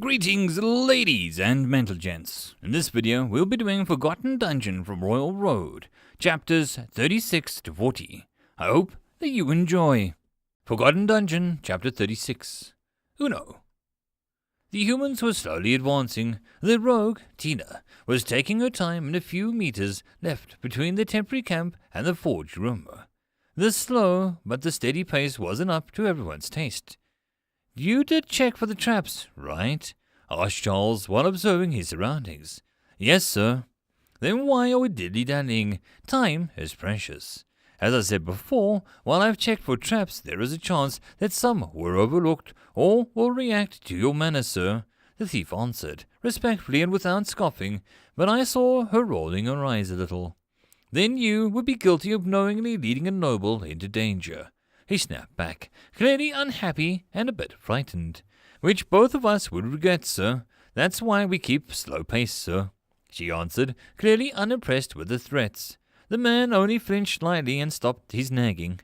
Greetings ladies and mental gents. In this video we'll be doing Forgotten Dungeon from Royal Road, chapters 36 to 40. I hope that you enjoy. Forgotten Dungeon, chapter 36. Uno. The humans were slowly advancing. The rogue, Tina, was taking her time in a few meters left between the temporary camp and the forge room. The slow but the steady pace wasn't up to everyone's taste. You did check for the traps, right? Asked Charles while observing his surroundings. Yes, sir. Then why are we dilly-dallying? Time is precious. As I said before, while I've checked for traps, there is a chance that some were overlooked or will react to your manner, sir, the thief answered, respectfully and without scoffing, but I saw her rolling her eyes a little. Then you would be guilty of knowingly leading a noble into danger. He snapped back, clearly unhappy and a bit frightened. Which both of us would regret, sir. That's why we keep slow pace, sir, she answered, clearly unimpressed with the threats. The man only flinched slightly and stopped his nagging.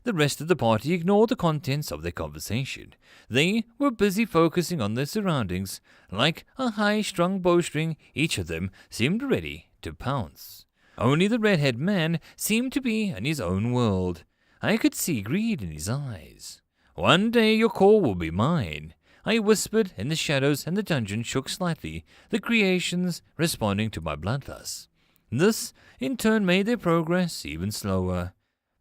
The rest of the party ignored the contents of their conversation. They were busy focusing on their surroundings. Like a high-strung bowstring, each of them seemed ready to pounce. Only the red-haired man seemed to be in his own world. I could see greed in his eyes. One day your call will be mine, I whispered in the shadows, and the dungeon shook slightly, the creations responding to my bloodlust. This, in turn, made their progress even slower.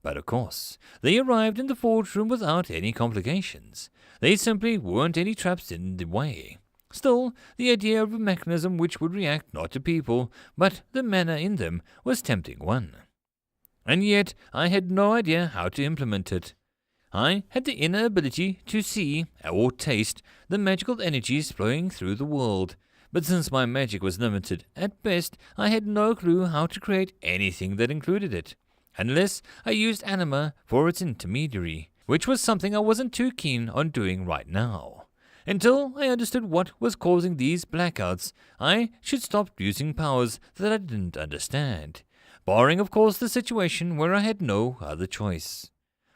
But of course, they arrived in the forge room without any complications. There simply weren't any traps in the way. Still, the idea of a mechanism which would react not to people, but the manner in them, was tempting one. And yet I had no idea how to implement it. I had the inner ability to see, or taste, the magical energies flowing through the world, but since my magic was limited, at best I had no clue how to create anything that included it, unless I used anima for its intermediary, which was something I wasn't too keen on doing right now. Until I understood what was causing these blackouts, I should stop using powers that I didn't understand. Barring, of course, the situation where I had no other choice.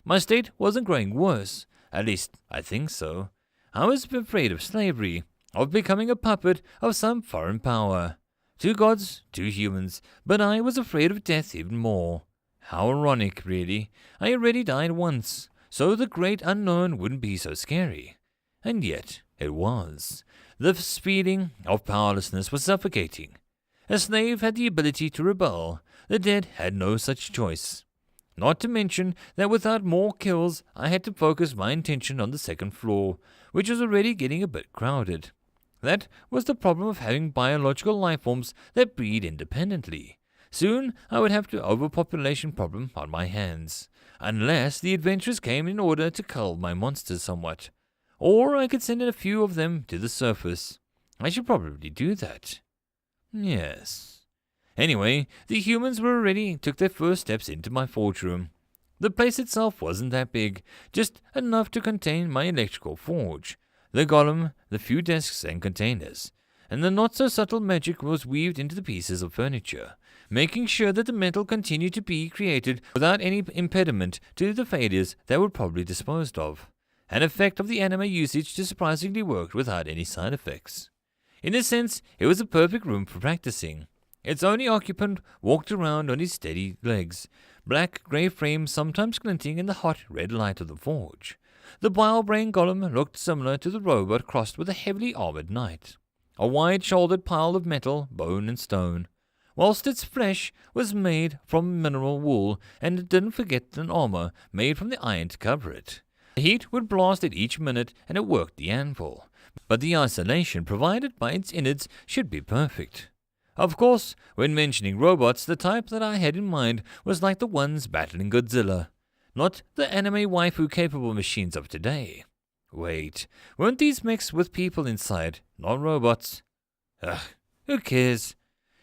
My state wasn't growing worse, at least I think so. I was afraid of slavery, of becoming a puppet of some foreign power. Two gods, two humans, but I was afraid of death even more. How ironic, really. I already died once, so the great unknown wouldn't be so scary. And yet, it was. The feeling of powerlessness was suffocating. A slave had the ability to rebel. The dead had no such choice. Not to mention that without more kills, I had to focus my attention on the second floor, which was already getting a bit crowded. That was the problem of having biological lifeforms that breed independently. Soon I would have an overpopulation problem on my hands, unless the adventurers came in order to cull my monsters somewhat. Or I could send in a few of them to the surface. I should probably do that. Yes. Anyway, the humans took their first steps into my forge room. The place itself wasn't that big, just enough to contain my electrical forge, the golem, the few desks and containers, and the not-so-subtle magic was weaved into the pieces of furniture, making sure that the metal continued to be created without any impediment to the failures that were probably disposed of. An effect of the anima usage surprisingly worked without any side effects. In a sense, it was a perfect room for practicing. Its only occupant walked around on his steady legs, black grey frame sometimes glinting in the hot red light of the forge. The bile-brain golem looked similar to the robot crossed with a heavily armoured knight, a wide-shouldered pile of metal, bone and stone, whilst its flesh was made from mineral wool, and it didn't forget an armour made from the iron to cover it. The heat would blast it each minute, and it worked the anvil, but the isolation provided by its innards should be perfect. Of course, when mentioning robots, the type that I had in mind was like the ones battling Godzilla, not the anime waifu-capable machines of today. Wait, weren't these mechs with people inside, not robots? Ugh, who cares?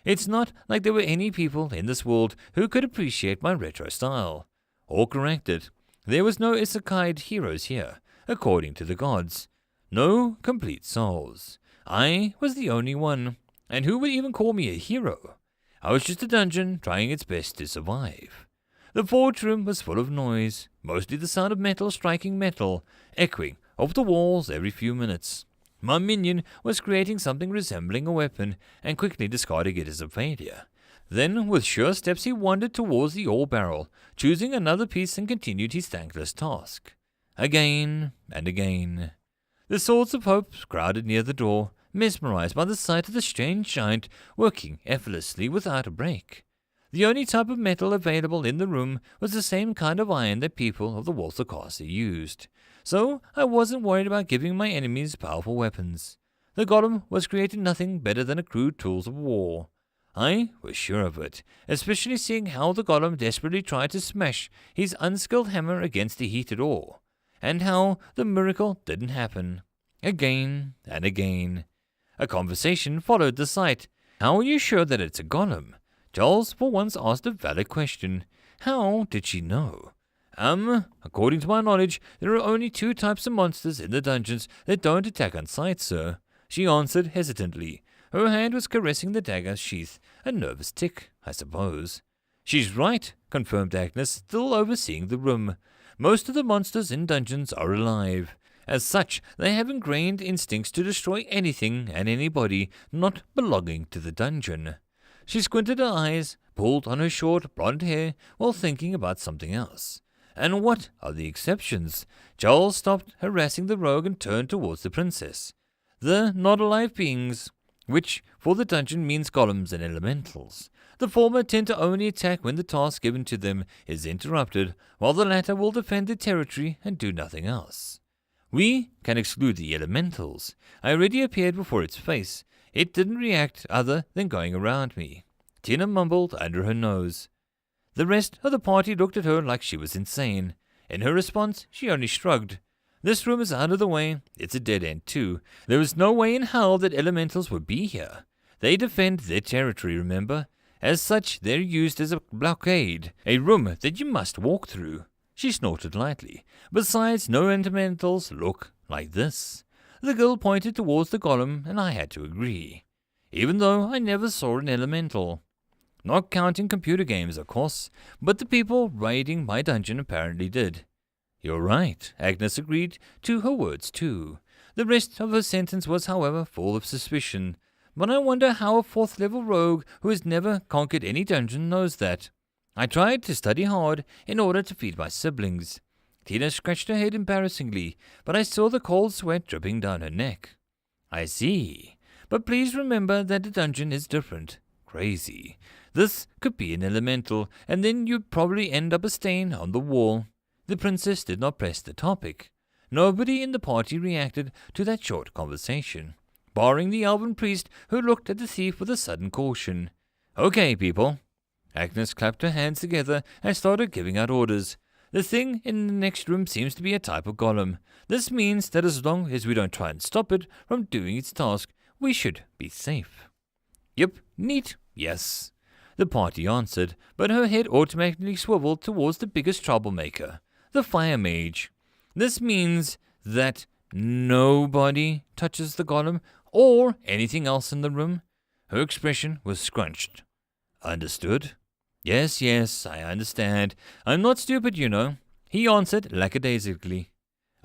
It's not like there were any people in this world who could appreciate my retro style. Or correct it. There was no isekai heroes here, according to the gods. No complete souls. I was the only one. And who would even call me a hero? I was just a dungeon trying its best to survive. The forge room was full of noise, mostly the sound of metal striking metal, echoing off the walls every few minutes. My minion was creating something resembling a weapon and quickly discarding it as a failure. Then, with sure steps, he wandered towards the ore barrel, choosing another piece and continued his thankless task. Again and again. The Swords of Hope crowded near the door, mesmerized by the sight of the strange giant working effortlessly without a break. The only type of metal available in the room was the same kind of iron that people of the Walther Castle used, so I wasn't worried about giving my enemies powerful weapons. The Golem was creating nothing better than crude tools of war. I was sure of it, especially seeing how the Golem desperately tried to smash his unskilled hammer against the heated ore, and how the miracle didn't happen. Again and again. A conversation followed the sight. How are you sure that it's a Golem? Charles for once asked a valid question. How did she know? According to my knowledge, there are only 2 types of monsters in the dungeons that don't attack on sight, sir, she answered hesitantly. Her hand was caressing the dagger sheath. A nervous tick, I suppose. She's right, confirmed Agnes, still overseeing the room. Most of the monsters in dungeons are alive. As such, they have ingrained instincts to destroy anything and anybody not belonging to the dungeon. She squinted her eyes, pulled on her short blonde hair while thinking about something else. And what are the exceptions? Charles stopped harassing the rogue and turned towards the princess. The not-alive beings, which for the dungeon means golems and elementals. The former tend to only attack when the task given to them is interrupted, while the latter will defend their territory and do nothing else. We can exclude the elementals. I already appeared before its face. It didn't react other than going around me. Tina mumbled under her nose. The rest of the party looked at her like she was insane. In her response, she only shrugged. This room is out of the way. It's a dead end, too. There is no way in hell that elementals would be here. They defend their territory, remember? As such, they're used as a blockade, a room that you must walk through. She snorted lightly. Besides, no elementals look like this. The girl pointed towards the Golem, and I had to agree. Even though I never saw an elemental. Not counting computer games, of course, but the people raiding my dungeon apparently did. You're right, Agnes agreed to her words too. The rest of her sentence was, however, full of suspicion. But I wonder how a 4th-level rogue who has never conquered any dungeon knows that. I tried to study hard in order to feed my siblings. Tina scratched her head embarrassingly, but I saw the cold sweat dripping down her neck. I see. But please remember that the dungeon is different. Crazy. This could be an elemental, and then you'd probably end up a stain on the wall. The princess did not press the topic. Nobody in the party reacted to that short conversation, barring the elven priest who looked at the thief with a sudden caution. Okay, people. Agnes clapped her hands together and started giving out orders. The thing in the next room seems to be a type of golem. This means that as long as we don't try and stop it from doing its task, we should be safe. Yep, neat, yes, the party answered, but her head automatically swiveled towards the biggest troublemaker, the fire mage. This means that nobody touches the golem or anything else in the room. Her expression was scrunched. Understood? Yes, I understand. I'm not stupid, you know, he answered lackadaisically,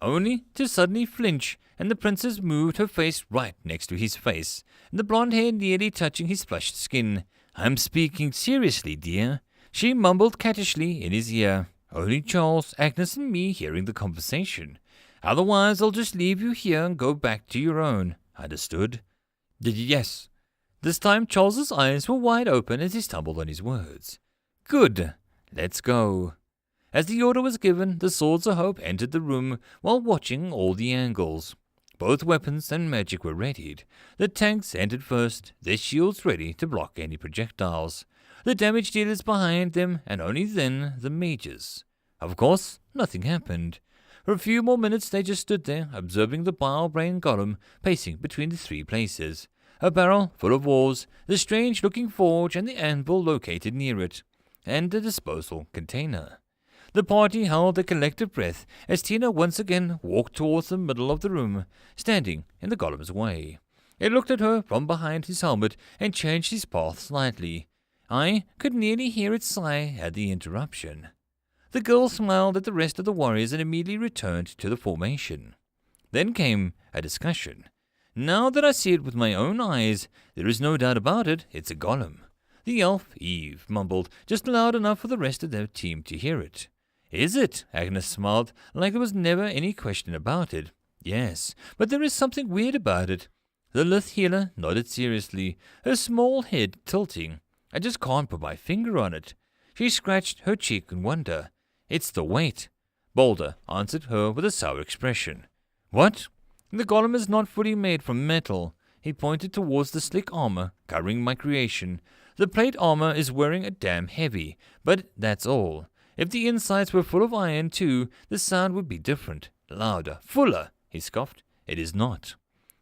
only to suddenly flinch, and the princess moved her face right next to his face, the blonde hair nearly touching his flushed skin. I'm speaking seriously, dear, she mumbled cattishly in his ear. Only Charles, Agnes, and me hearing the conversation. Otherwise, I'll just leave you here and go back to your own. Understood? Yes. This time Charles's eyes were wide open as he stumbled on his words. Good. Let's go. As the order was given, the Swords of Hope entered the room while watching all the angles. Both weapons and magic were readied. The tanks entered first, their shields ready to block any projectiles. The damage dealers behind them, and only then the mages. Of course, nothing happened. For a few more minutes they just stood there, observing the bile-brain golem pacing between the 3 places. A barrel full of ores, the strange-looking forge and the anvil located near it, and the disposal container. The party held a collective breath as Tina once again walked towards the middle of the room, standing in the golem's way. It looked at her from behind his helmet and changed his path slightly. I could nearly hear it sigh at the interruption. The girl smiled at the rest of the warriors and immediately returned to the formation. Then came a discussion. Now that I see it with my own eyes, there is no doubt about it, it's a golem. The elf, Eve, mumbled, just loud enough for the rest of their team to hear it. Is it? Agnes smiled, like there was never any question about it. Yes, but there is something weird about it. The Lith healer nodded seriously, her small head tilting. I just can't put my finger on it. She scratched her cheek in wonder. It's the weight. Boulder answered her with a sour expression. What? The golem is not fully made from metal. He pointed towards the slick armor covering my creation. The plate armor is wearing a damn heavy, but that's all. If the insides were full of iron too, the sound would be different, louder, fuller, he scoffed. It is not.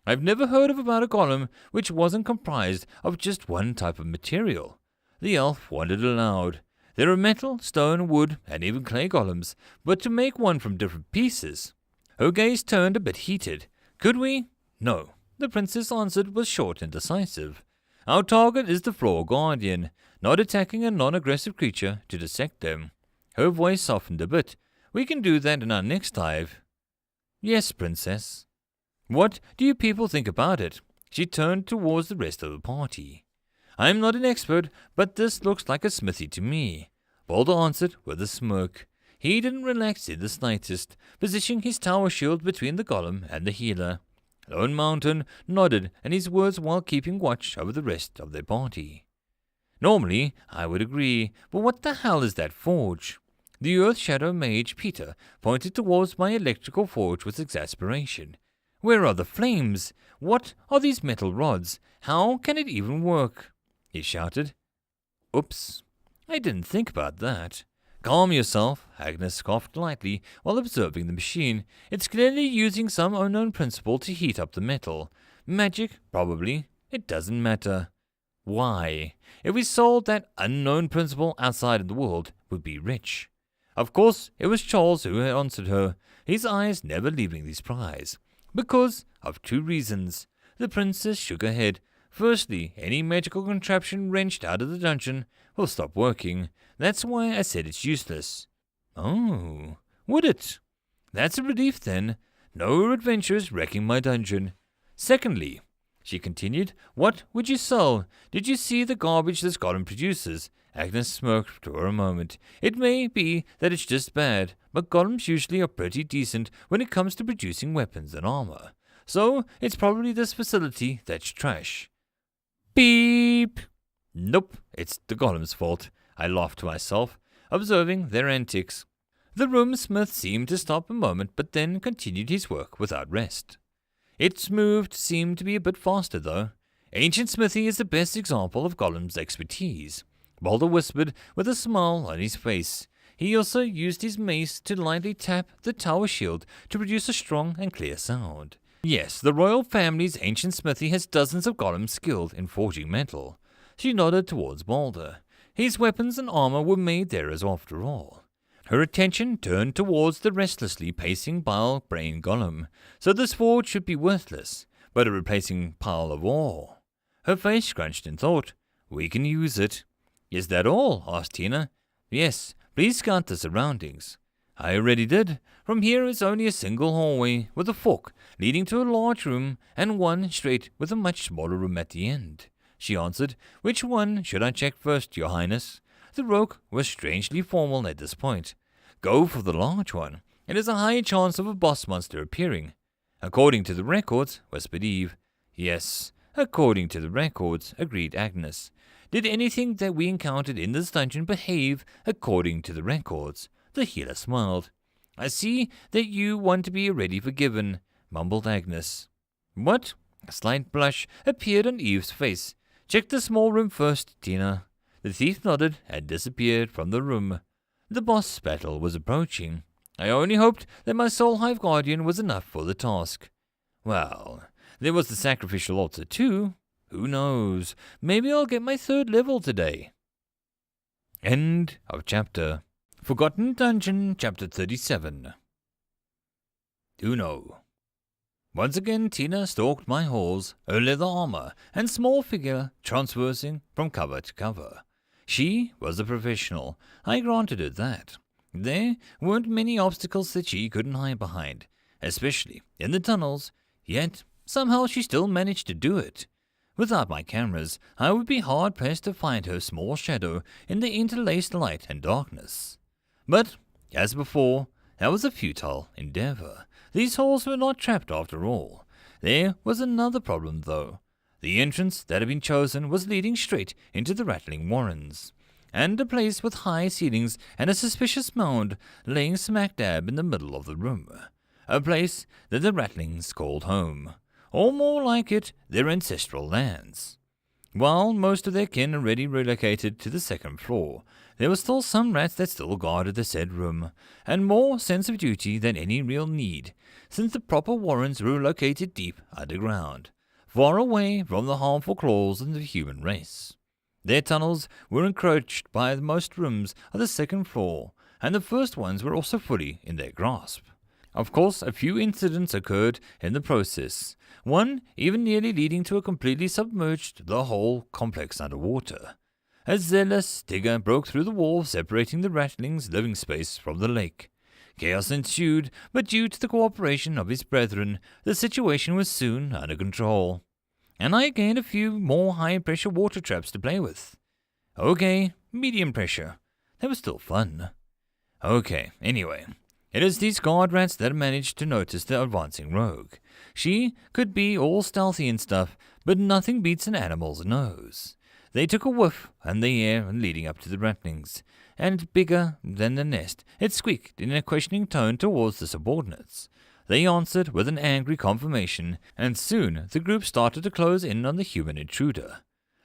I've never heard of about a golem which wasn't comprised of just one type of material. The elf wondered aloud. There are metal, stone, wood, and even clay golems, but to make one from different pieces. Her gaze turned a bit heated. Could we? No. The princess answered was short and decisive. Our target is the floor guardian, not attacking a non-aggressive creature to dissect them. Her voice softened a bit. We can do that in our next dive. Yes, princess. What do you people think about it? She turned towards the rest of the party. I am not an expert, but this looks like a smithy to me. Boulder answered with a smirk. He didn't relax in the slightest, positioning his tower shield between the golem and the healer. Lone Mountain nodded and his words while keeping watch over the rest of their party. Normally, I would agree, but what the hell is that forge? The Earth Shadow Mage Peter pointed towards my electrical forge with exasperation. Where are the flames? What are these metal rods? How can it even work? He shouted. Oops, I didn't think about that. Calm yourself, Agnes scoffed lightly while observing the machine. It's clearly using some unknown principle to heat up the metal. Magic, probably. It doesn't matter. Why? If we sold that unknown principle outside of the world, we'd be rich. Of course, it was Charles who had answered her, his eyes never leaving the prize. Because of two reasons. The princess shook her head. Firstly, any magical contraption wrenched out of the dungeon will stop working. That's why I said it's useless. Oh, would it? That's a relief then. No adventures wrecking my dungeon. Secondly, she continued, what would you sell? Did you see the garbage this golem produces? Agnes smirked for a moment. It may be that it's just bad, but golems usually are pretty decent when it comes to producing weapons and armor. So it's probably this facility that's trash. Beep! Nope, it's the golem's fault. I laughed to myself, observing their antics. The roomsmith seemed to stop a moment, but then continued his work without rest. Its moved seemed to be a bit faster, though. Ancient smithy is the best example of Golem's expertise. Boulder whispered with a smile on his face. He also used his mace to lightly tap the tower shield to produce a strong and clear sound. Yes, the royal family's ancient smithy has dozens of golems skilled in forging metal. She nodded towards Boulder. His weapons and armor were made there as after all. Her attention turned towards the restlessly pacing bile-brain golem, so this forge should be worthless, but a replacing pile of ore. Her face scrunched in thought. We can use it. Is that all? Asked Tina. Yes, please scout the surroundings. I already did. From here is only a single hallway with a fork leading to a large room and one straight with a much smaller room at the end. She answered. Which one should I check first, Your Highness? The rogue was strangely formal at this point. Go for the large one. It is a high chance of a boss monster appearing. According to the records, whispered Eve. Yes, according to the records, agreed Agnes. Did anything that we encountered in this dungeon behave according to the records? The healer smiled. I see that you want to be already forgiven, mumbled Agnes. What? A slight blush appeared on Eve's face. Check the small room first, Tina. The thief nodded and disappeared from the room. The boss battle was approaching. I only hoped that my soul hive guardian was enough for the task. Well, there was the sacrificial altar too. Who knows? Maybe I'll get my 3rd level today. End of chapter. Forgotten Dungeon, Chapter 37. Uno. Once again Tina stalked my halls, her leather armor and small figure transversing from cover to cover. She was a professional, I granted her that. There weren't many obstacles that she couldn't hide behind, especially in the tunnels, yet somehow she still managed to do it. Without my cameras, I would be hard-pressed to find her small shadow in the interlaced light and darkness. But, as before, that was a futile endeavor. These holes were not trapped after all. There was another problem, though. The entrance that had been chosen was leading straight into the rattling warrens, and a place with high ceilings and a suspicious mound laying smack dab in the middle of the room. A place that the rattlings called home, or more like it, their ancestral lands. While most of their kin already relocated to the second floor, there were still some rats that still guarded the said room, and more sense of duty than any real need, since the proper warrens were located deep underground, far away from the harmful claws of the human race. Their tunnels were encroached by most rooms of the second floor, and the first ones were also fully in their grasp. Of course, a few incidents occurred in the process, one even nearly leading to a completely submerged the whole complex underwater. A zealous digger broke through the wall separating the rattling's living space from the lake. Chaos ensued, but due to the cooperation of his brethren, the situation was soon under control, and I gained a few more high-pressure water traps to play with. Okay, medium pressure. They were still fun. Okay, anyway, it is these guard rats that managed to notice the advancing rogue. She could be all stealthy and stuff, but nothing beats an animal's nose. They took a whiff in the air leading up to the rattlings, and bigger than the nest, it squeaked in a questioning tone towards the subordinates. They answered with an angry confirmation, and soon the group started to close in on the human intruder.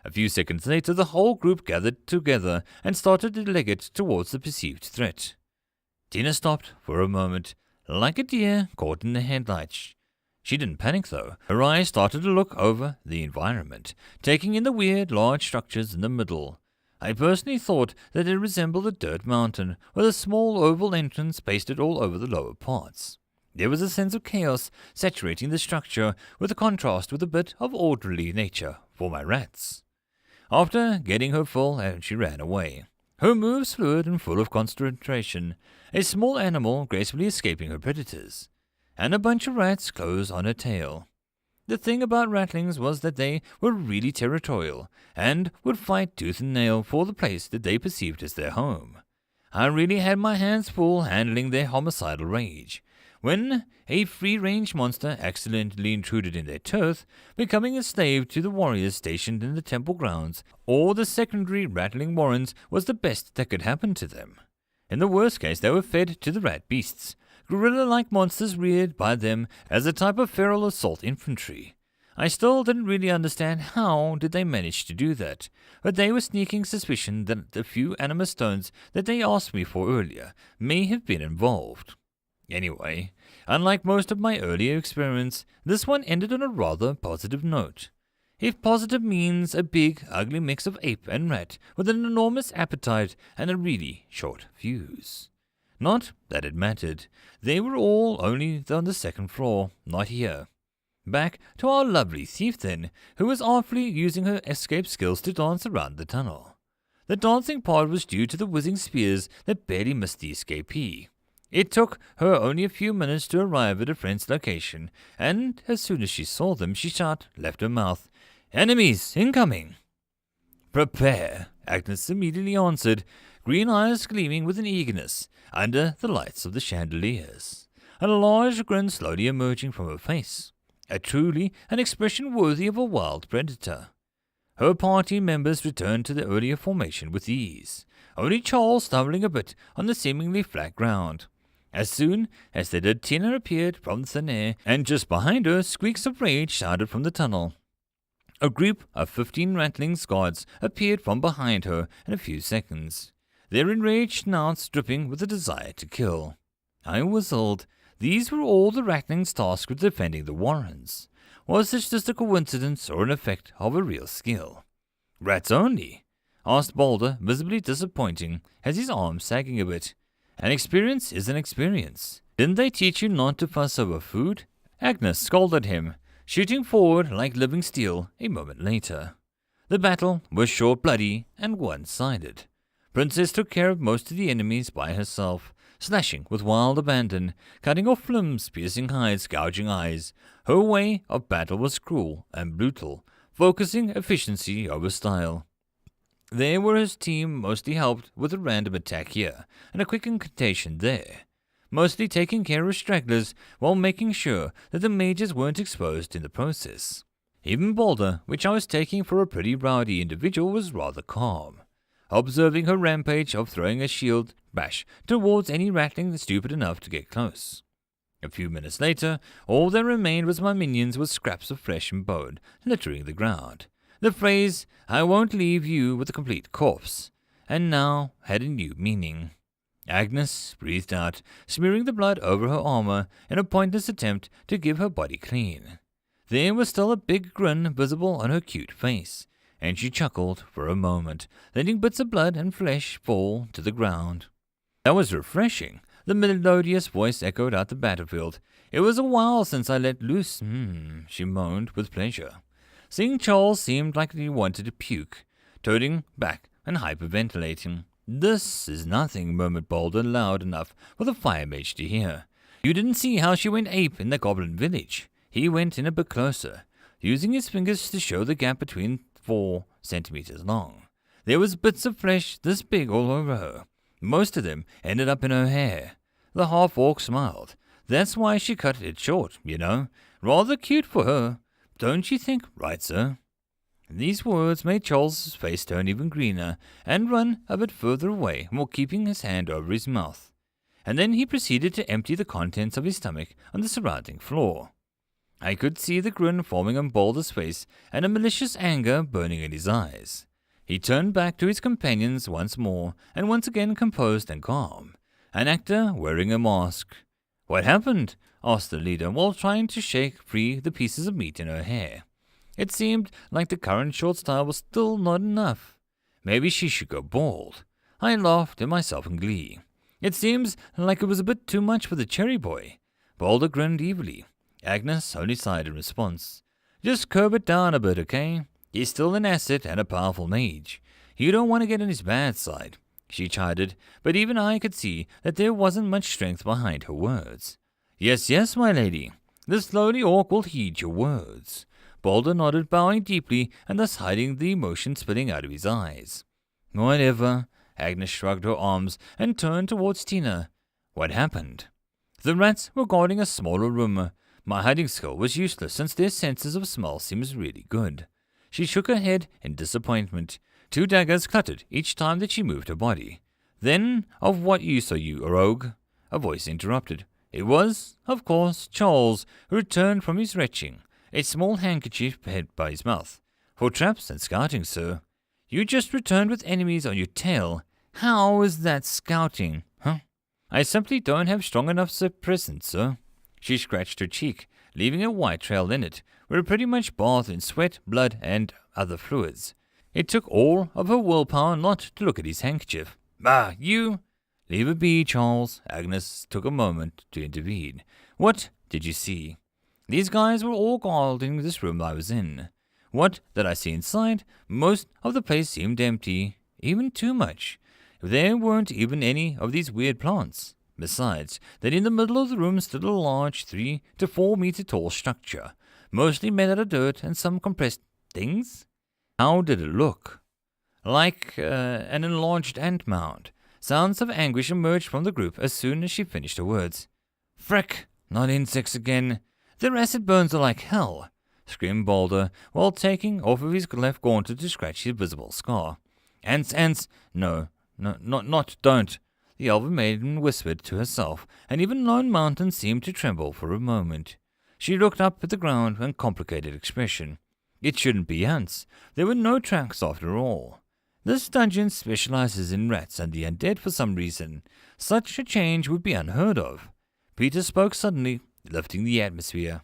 A few seconds later, the whole group gathered together and started to leg it towards the perceived threat. Tina stopped for a moment, like a deer caught in the headlights. She didn't panic, though. Her eyes started to look over the environment, taking in the weird, large structures in the middle. I personally thought that it resembled a dirt mountain, with a small oval entrance pasted all over the lower parts. There was a sense of chaos saturating the structure, with a contrast with a bit of orderly nature for my rats. After getting her full, she ran away, her moves fluid and full of concentration, a small animal gracefully escaping her predators, and a bunch of rats close on her tail. The thing about rattlings was that they were really territorial, and would fight tooth and nail for the place that they perceived as their home. I really had my hands full handling their homicidal rage, when a free-range monster accidentally intruded in their turf, becoming a slave to the warriors stationed in the temple grounds, or the secondary rattling warrens was the best that could happen to them. In the worst case, they were fed to the rat beasts, gorilla-like monsters reared by them as a type of feral assault infantry. I still didn't really understand how did they manage to do that, but they were sneaking suspicion that the few anima stones that they asked me for earlier may have been involved. Anyway, unlike most of my earlier experiments, this one ended on a rather positive note. If positive means a big, ugly mix of ape and rat with an enormous appetite and a really short fuse. Not that it mattered. They were all only on the second floor, not here. Back to our lovely thief then, who was artfully using her escape skills to dance around the tunnel. The dancing part was due to the whizzing spears that barely missed the escapee. It took her only a few minutes to arrive at a friend's location, and as soon as she saw them, she shut, left her mouth, "Enemies incoming!" "Prepare," Agnes immediately answered, green eyes gleaming with an eagerness under the lights of the chandeliers, and a large grin slowly emerging from her face, truly an expression worthy of a wild predator. Her party members returned to their earlier formation with ease, only Charles stumbling a bit on the seemingly flat ground. As soon as they did, Tina appeared from thin air, and just behind her, squeaks of rage sounded from the tunnel. A group of 15 rattling guards appeared from behind her in a few seconds, their enraged snouts dripping with a desire to kill. I whistled. These were all the rattlings tasked with defending the warrens. Was this just a coincidence or an effect of a real skill? "Rats only?" asked Boulder, visibly disappointing, as his arms sagging a bit. "An experience is an experience. Didn't they teach you not to fuss over food?" Agnes scolded him, shooting forward like living steel a moment later. The battle was short, bloody, and one-sided. Princess took care of most of the enemies by herself, slashing with wild abandon, cutting off limbs, piercing hides, gouging eyes. Her way of battle was cruel and brutal, focusing efficiency over style. There where his team mostly helped with a random attack here and a quick incantation there, mostly taking care of stragglers while making sure that the mages weren't exposed in the process. Even Balder, which I was taking for a pretty rowdy individual, was rather calm, observing her rampage of throwing a shield bash towards any rattling stupid enough to get close. A few minutes later, all that remained was my minions with scraps of flesh and bone littering the ground. The phrase, "I won't leave you with a complete corpse," and now had a new meaning. Agnes breathed out, smearing the blood over her armor in a pointless attempt to give her body clean. There was still a big grin visible on her cute face, and she chuckled for a moment, letting bits of blood and flesh fall to the ground. That was refreshing. The melodious voice echoed out the battlefield. It was a while since I let loose, she moaned with pleasure. Seeing Charles seemed like he wanted to puke, toting back and hyperventilating. "This is nothing," murmured Balder loud enough for the fire mage to hear. "You didn't see how she went ape in the goblin village." He went in a bit closer, using his fingers to show the gap between 4 centimeters long. There was bits of flesh this big all over her. Most of them ended up in her hair. The half-orc smiled. "That's why she cut it short, you know. Rather cute for her. Don't you think, right, sir?" These words made Charles's face turn even greener and run a bit further away while keeping his hand over his mouth. And then he proceeded to empty the contents of his stomach on the surrounding floor. I could see the grin forming on Balder's face and a malicious anger burning in his eyes. He turned back to his companions once more, and once again composed and calm, an actor wearing a mask. "What happened?" asked the leader while trying to shake free the pieces of meat in her hair. It seemed like the current short style was still not enough. Maybe she should go bald. I laughed at myself in glee. It seems like it was a bit too much for the cherry boy. Balder grinned evilly. Agnes only sighed in response. "Just curb it down a bit, okay? He's still an asset and a powerful mage. You don't want to get on his bad side," she chided, but even I could see that there wasn't much strength behind her words. "Yes, yes, my lady. The slowly orc will heed your words." Balder nodded, bowing deeply and thus hiding the emotion spilling out of his eyes. "Whatever." Agnes shrugged her arms and turned towards Tina. "What happened?" The rats were guarding a smaller room. My hiding skill was useless since their senses of smell seemed really good. She shook her head in disappointment. 2 daggers cluttered each time that she moved her body. "Then of what use are you, a rogue?" A voice interrupted. It was, of course, Charles, who returned from his retching, a small handkerchief held by his mouth. "For traps and scouting, sir." "You just returned with enemies on your tail. How is that scouting, huh?" "I simply don't have strong enough suppressants, sir." She scratched her cheek, leaving a white trail in it, where it pretty much bathed in sweat, blood, and other fluids. It took all of her willpower not to look at his handkerchief. "Ah, you—" "Leave it be, Charles." Agnes took a moment to intervene. "What did you see?" "These guys were all guarding this room I was in. What did I see inside? Most of the place seemed empty, even too much. There weren't even any of these weird plants. Besides, that in the middle of the room stood a large 3 to 4 meter tall structure, mostly made out of dirt and some compressed things." "How did it look?" "Like an enlarged ant mound." Sounds of anguish emerged from the group as soon as she finished her words. "Frick, not insects again. Their acid burns are like hell," screamed Balder, while taking off of his left gauntlet to scratch his visible scar. "Ants, ants! No, don't." The elven maiden whispered to herself, and even Lone Mountain seemed to tremble for a moment. She looked up at the ground with a complicated expression. It shouldn't be ants. There were no tracks after all. This dungeon specializes in rats and the undead for some reason. Such a change would be unheard of. Peter spoke suddenly, lifting the atmosphere.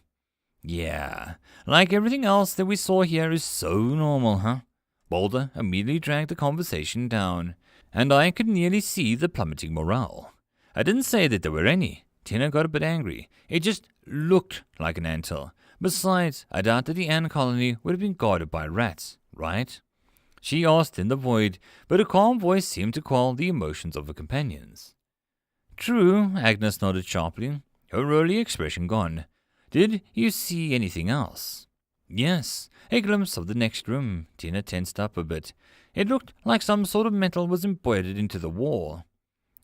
"Yeah, like everything else that we saw here is so normal, huh?" Balder immediately dragged the conversation down, and I could nearly see the plummeting morale. "I didn't say that there were any." Tina got a bit angry. "It just looked like an anthill. Besides, I doubt that the ant colony would have been guarded by rats, right?" she asked in the void, but a calm voice seemed to quell the emotions of her companions. True, Agnes nodded sharply, her early expression gone. Did you see anything else? Yes, a glimpse of the next room. Tina tensed up a bit. It looked like some sort of metal was embedded into the wall.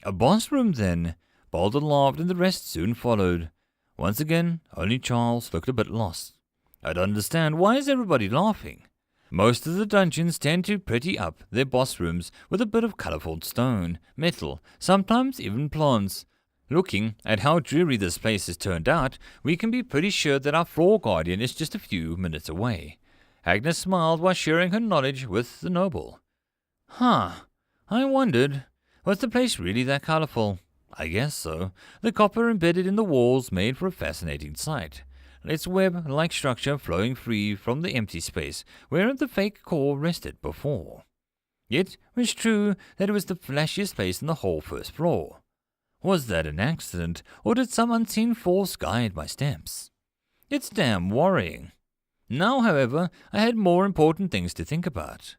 A boss room, then. Boulder laughed and the rest soon followed. Once again, only Charles looked a bit lost. I don't understand, why is everybody laughing? Most of the dungeons tend to pretty up their boss rooms with a bit of colourful stone, metal, sometimes even plants. Looking at how dreary this place has turned out, we can be pretty sure that our floor guardian is just a few minutes away. Agnes smiled while sharing her knowledge with the noble. I wondered, was the place really that colourful? I guess so. The copper embedded in the walls made for a fascinating sight. Its web-like structure flowing free from the empty space where the fake core rested before. It was true that it was the flashiest place in the whole first floor. Was that an accident, or did some unseen force guide my steps? It's damn worrying. Now, however, I had more important things to think about.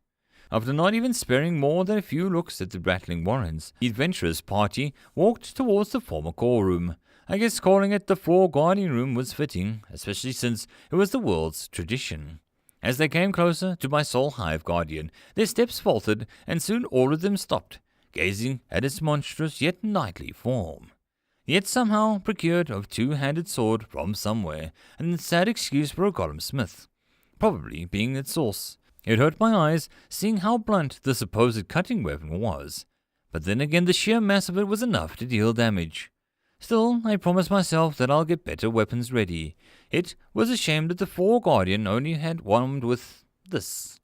After not even sparing more than a few looks at the rattling warrens, the adventurous party walked towards the former core room. I guess calling it the floor guardian room was fitting, especially since it was the world's tradition. As they came closer to my soul hive guardian, their steps faltered, and soon all of them stopped, gazing at its monstrous yet knightly form. Yet somehow procured a two-handed sword from somewhere, and a sad excuse for a Golem smith, probably being its source. It hurt my eyes, seeing how blunt the supposed cutting weapon was, but then again the sheer mass of it was enough to deal damage. Still, I promised myself that I'll get better weapons ready. It was a shame that the floor guardian only had one with this.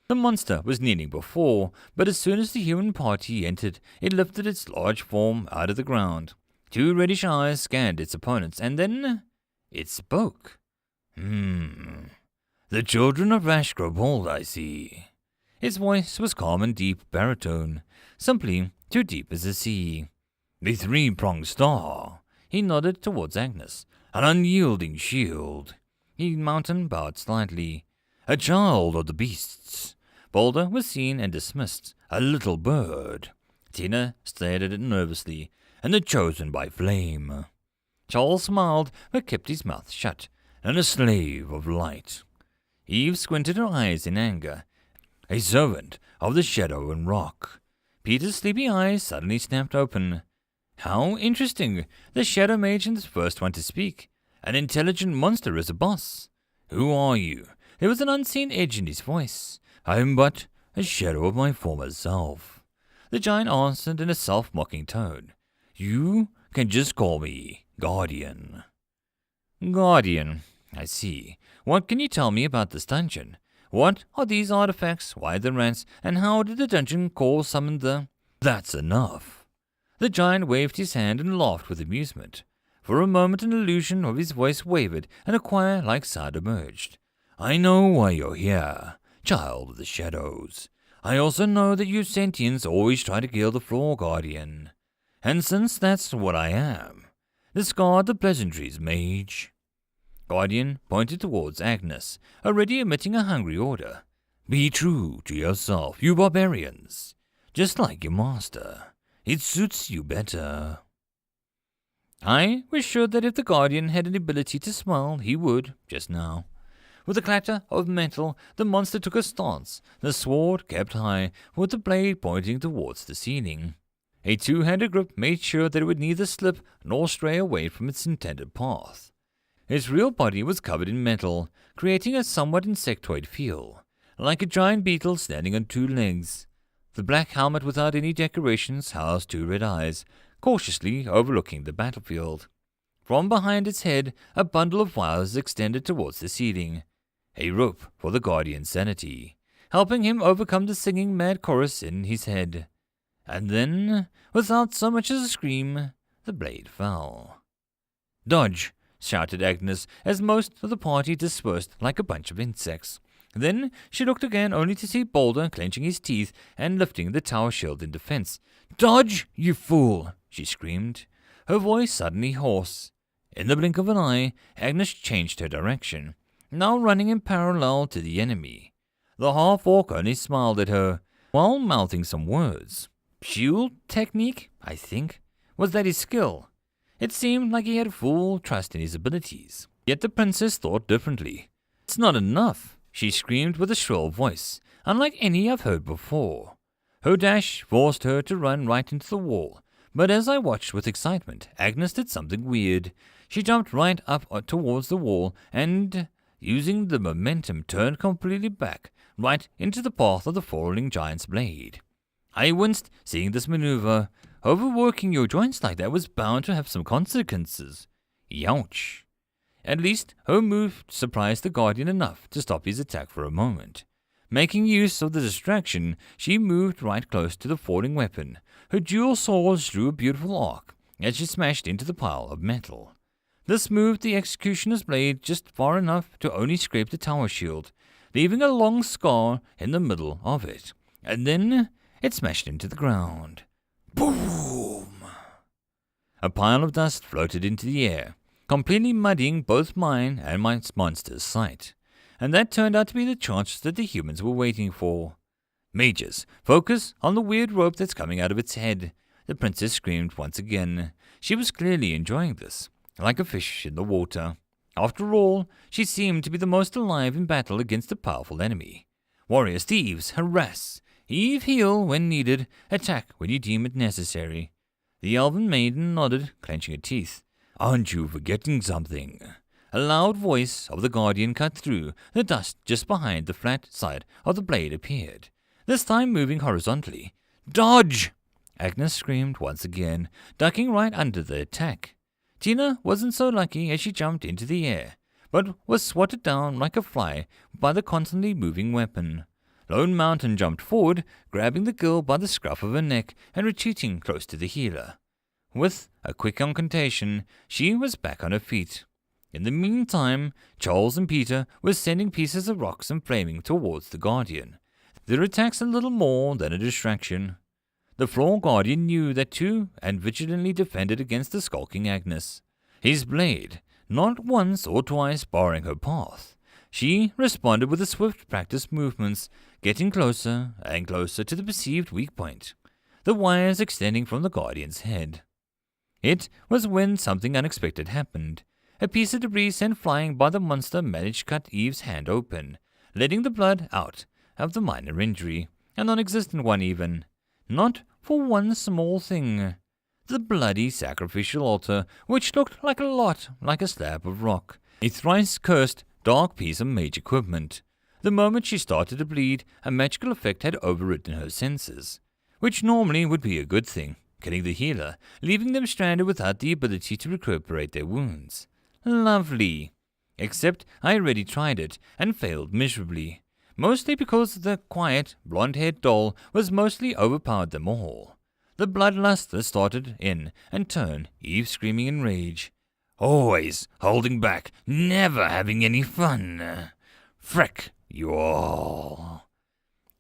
The monster was kneeling before, but as soon as the human party entered, it lifted its large form out of the ground. Two reddish eyes scanned its opponents, and then it spoke. The children of Azrekahl, I see. Its voice was calm and deep baritone, simply too deep as the sea. The three-pronged star. He nodded towards Agnes. An unyielding shield. The mountain bowed slightly. A child of the beasts. Boulder was seen and dismissed. A little bird. Tina stared at it nervously. And the chosen by flame. Charles smiled, but kept his mouth shut. And a slave of light. Eve squinted her eyes in anger. A servant of the shadow and rock. Peter's sleepy eyes suddenly snapped open. How interesting! The Shadow Mage is the first one to speak. An intelligent monster as a boss. Who are you? There was an unseen edge in his voice. I am but a shadow of my former self. The giant answered in a self-mocking tone. You can just call me Guardian. Guardian, I see. What can you tell me about this dungeon? What are these artifacts? Why the rats? And how did the dungeon core summon the... That's enough. The giant waved his hand and laughed with amusement. For a moment an illusion of his voice wavered, and a choir-like sound emerged. I know why you're here, child of the shadows. I also know that you sentients always try to kill the floor guardian. And since that's what I am, discard the pleasantries, mage. Guardian pointed towards Agnes, already emitting a hungry order. Be true to yourself, you barbarians, just like your master. It suits you better. I was sure that if the Guardian had an ability to smile, he would, just now. With a clatter of metal, the monster took a stance, the sword kept high, with the blade pointing towards the ceiling. A two-handed grip made sure that it would neither slip nor stray away from its intended path. Its real body was covered in metal, creating a somewhat insectoid feel, like a giant beetle standing on two legs. The black helmet without any decorations housed two red eyes, cautiously overlooking the battlefield. From behind its head, a bundle of wires extended towards the ceiling. A rope for the Guardian's sanity, helping him overcome the singing mad chorus in his head. And then, without so much as a scream, the blade fell. Dodge! Shouted Agnes, as most of the party dispersed like a bunch of insects. Then she looked again, only to see Boulder clenching his teeth and lifting the tower shield in defense. Dodge, you fool! She screamed, her voice suddenly hoarse. In the blink of an eye, Agnes changed her direction, now running in parallel to the enemy. The half-orc only smiled at her, while mouthing some words. Shield technique, I think. was that his skill. It seemed like he had full trust in his abilities. Yet the princess thought differently. "It's not enough," she screamed with a shrill voice, unlike any I've heard before. Her dash forced her to run right into the wall, but as I watched with excitement, Agnes did something weird. She jumped right up towards the wall and, using the momentum, turned completely back, right into the path of the falling giant's blade. I winced seeing this maneuver. Overworking your joints like that was bound to have some consequences. Youch. At least, her move surprised the Guardian enough to stop his attack for a moment. Making use of the distraction, she moved right close to the falling weapon. Her dual swords drew a beautiful arc as she smashed into the pile of metal. This moved the executioner's blade just far enough to only scrape the tower shield, leaving a long scar in the middle of it, and then it smashed into the ground. Boom! A pile of dust floated into the air, completely muddying both mine and my monster's sight. And that turned out to be the chance that the humans were waiting for. "Mages, focus on the weird rope that's coming out of its head," the princess screamed once again. She was clearly enjoying this, like a fish in the water. After all, she seemed to be the most alive in battle against a powerful enemy. Warriors, thieves, harass, heave, heal when needed, attack when you deem it necessary. The elven maiden nodded, clenching her teeth. "Aren't you forgetting something?" A loud voice of the Guardian cut through the dust just behind the flat side of the blade appeared, this time moving horizontally. "Dodge!" Agnes screamed once again, ducking right under the attack. Tina wasn't so lucky as she jumped into the air, but was swatted down like a fly by the constantly moving weapon. Lone Mountain jumped forward, grabbing the girl by the scruff of her neck and retreating close to the healer. With a quick incantation, she was back on her feet. In the meantime, Charles and Peter were sending pieces of rocks and flaming towards the Guardian, their attacks a little more than a distraction. The Floor Guardian knew that too and vigilantly defended against the skulking Agnes. His blade, not once or twice barring her path. She responded with the swift practiced movements, getting closer and closer to the perceived weak point, the wires extending from the Guardian's head. It was when something unexpected happened. A piece of debris sent flying by the monster managed to cut Eve's hand open, letting the blood out of the minor injury, a non-existent one even. Not for one small thing. The bloody sacrificial altar, which looked like a lot like a slab of rock, a thrice-cursed dark piece of mage equipment. The moment she started to bleed, a magical effect had overridden her senses, which normally would be a good thing, killing the healer, leaving them stranded without the ability to recuperate their wounds. Lovely. Except I already tried it and failed miserably, mostly because the quiet, blonde-haired doll was mostly overpowered them all. The bloodlust that started in and turned, Eve screaming in rage. "Always holding back, never having any fun. Frick you all."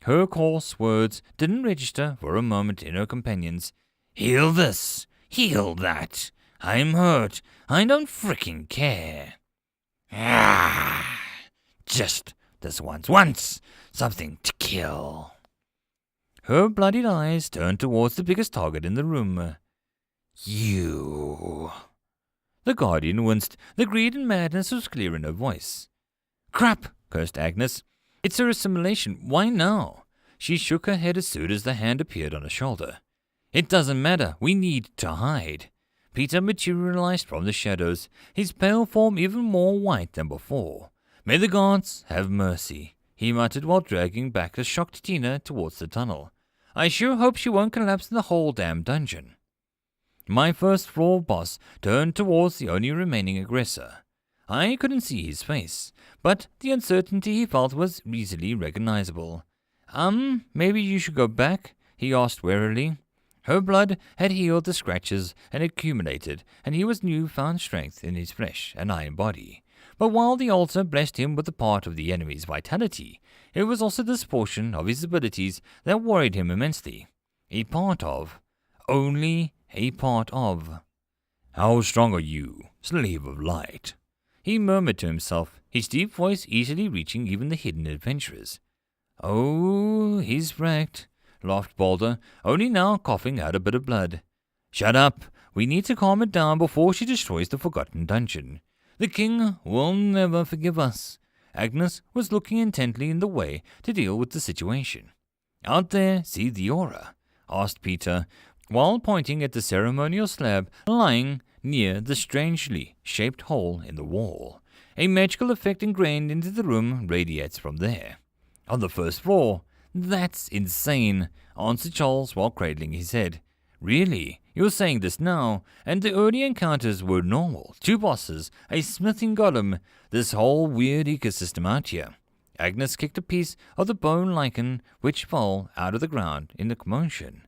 Her coarse words didn't register for a moment in her companions. "Heal this, heal that. I'm hurt. I don't frickin' care. Just this once. Something to kill." Her bloodied eyes turned towards the biggest target in the room. "You." The Guardian winced. The greed and madness was clear in her voice. "Crap," cursed Agnes. "It's her assimilation. Why now?" She shook her head as soon as the hand appeared on her shoulder. "It doesn't matter. We need to hide." Peter materialized from the shadows, his pale form even more white than before. "May the gods have mercy," he muttered while dragging back the shocked Tina towards the tunnel. "I sure hope she won't collapse in the whole damn dungeon." My first floor boss turned towards the only remaining aggressor. I couldn't see his face, but the uncertainty he felt was easily recognizable. Maybe you should go back?" he asked warily. Her blood had healed the scratches and accumulated, and he was newfound strength in his flesh and iron body. But while the altar blessed him with a part of the enemy's vitality, it was also this portion of his abilities that worried him immensely. A part of. Only a part of. "How strong are you, slave of light?" he murmured to himself, his deep voice easily reaching even the hidden adventurers. "Oh, he's wrecked," laughed Balder, only now coughing out a bit of blood. "Shut up. We need to calm it down before she destroys the Forgotten Dungeon. The king will never forgive us." Agnes was looking intently in the way to deal with the situation. "Out there, see the aura?" asked Peter, while pointing at the ceremonial slab lying near the strangely shaped hole in the wall. "A magical effect ingrained into the room radiates from there." "On the first floor? That's insane," answered Charles while cradling his head. "Really? You're saying this now? And the early encounters were normal. 2 bosses, a smithing golem, this whole weird ecosystem out here." Agnes kicked a piece of the bone lichen which fell out of the ground in the commotion.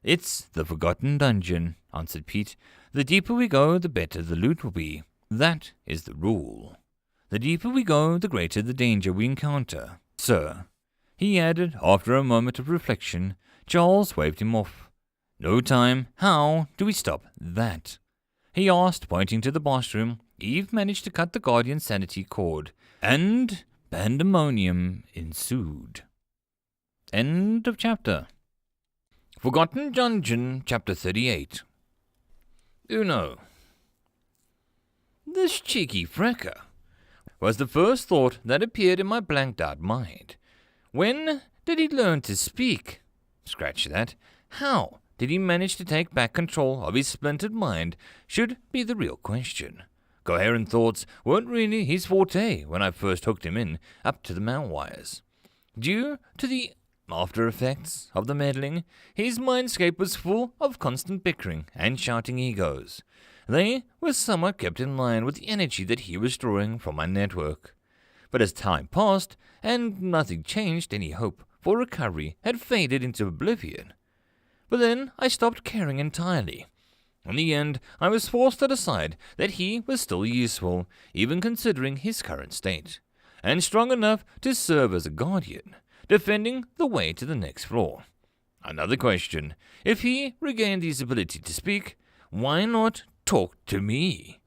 "It's the Forgotten Dungeon," answered Pete. "The deeper we go, the better the loot will be. That is the rule. The deeper we go, the greater the danger we encounter, sir," he added after a moment of reflection. Charles waved him off. "No time. How do we stop that?" he asked, pointing to the bathroom. Eve managed to cut the Guardian's sanity cord, and pandemonium ensued. End of chapter. Forgotten Dungeon, Chapter 38. Uno. "This cheeky frecker," was the first thought that appeared in my blanked-out mind. When did he learn to speak? Scratch that. How did he manage to take back control of his splintered mind should be the real question. Coherent thoughts weren't really his forte when I first hooked him in up to the malwires. Due to the after effects of the meddling, his mindscape was full of constant bickering and shouting egos. They were somewhat kept in line with the energy that he was drawing from my network. But as time passed, and nothing changed, any hope for recovery had faded into oblivion. But then I stopped caring entirely. In the end, I was forced to decide that he was still useful, even considering his current state, and strong enough to serve as a guardian, defending the way to the next floor. Another question: if he regained his ability to speak, why not talk to me?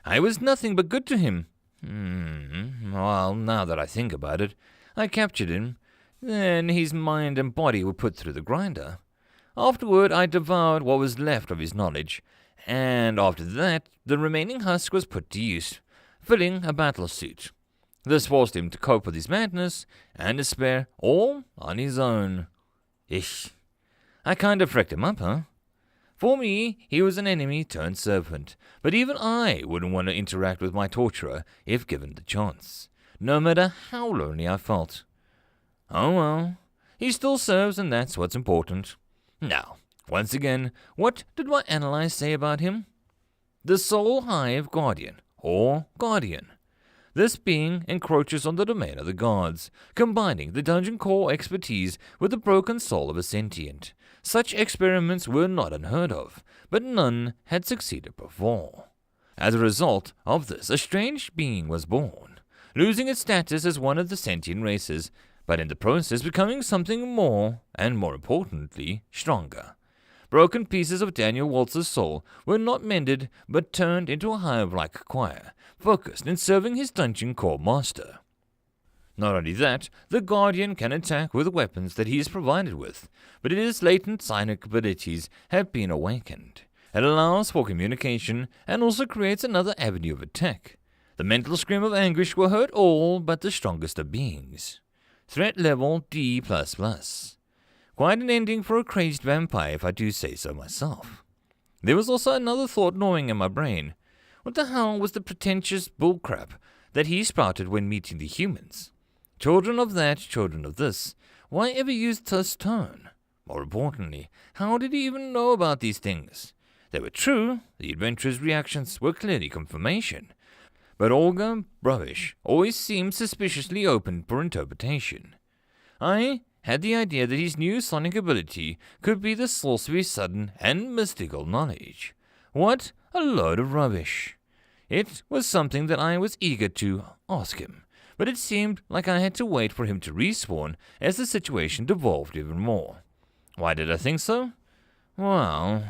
I was nothing but good to him. Well, now that I think about it, I captured him, then his mind and body were put through the grinder. Afterward, I devoured what was left of his knowledge, and after that, the remaining husk was put to use, filling a battle suit. This forced him to cope with his madness and despair all on his own. Ish. I kind of freaked him up, huh? For me, he was an enemy turned servant, but even I wouldn't want to interact with my torturer if given the chance, no matter how lonely I felt. Oh well, he still serves, and that's what's important. Now, once again, what did my analyze say about him? The Soul Hive Guardian, or Guardian. This being encroaches on the domain of the gods, combining the dungeon core expertise with the broken soul of a sentient. Such experiments were not unheard of, but none had succeeded before. As a result of this, a strange being was born, losing its status as one of the sentient races, but in the process becoming something more, and more importantly, stronger. Broken pieces of Daniel Waltz's soul were not mended, but turned into a hive-like choir, focused in serving his dungeon core master. Not only that, the Guardian can attack with weapons that he is provided with, but his latent psionic abilities have been awakened. It allows for communication, and also creates another avenue of attack. The mental scream of anguish will hurt all but the strongest of beings. Threat level D++. Quite an ending for a crazed vampire, if I do say so myself. There was also another thought gnawing in my brain. What the hell was the pretentious bullcrap that he sprouted when meeting the humans? Children of that, children of this. Why ever use this tone? More importantly, how did he even know about these things? They were true, the adventurer's reactions were clearly confirmation. But Olga Brovish always seemed suspiciously open for interpretation. I had the idea that his new sonic ability could be the source of his sudden and mystical knowledge. What a load of rubbish. It was something that I was eager to ask him, but it seemed like I had to wait for him to respawn as the situation devolved even more. Why did I think so? Well,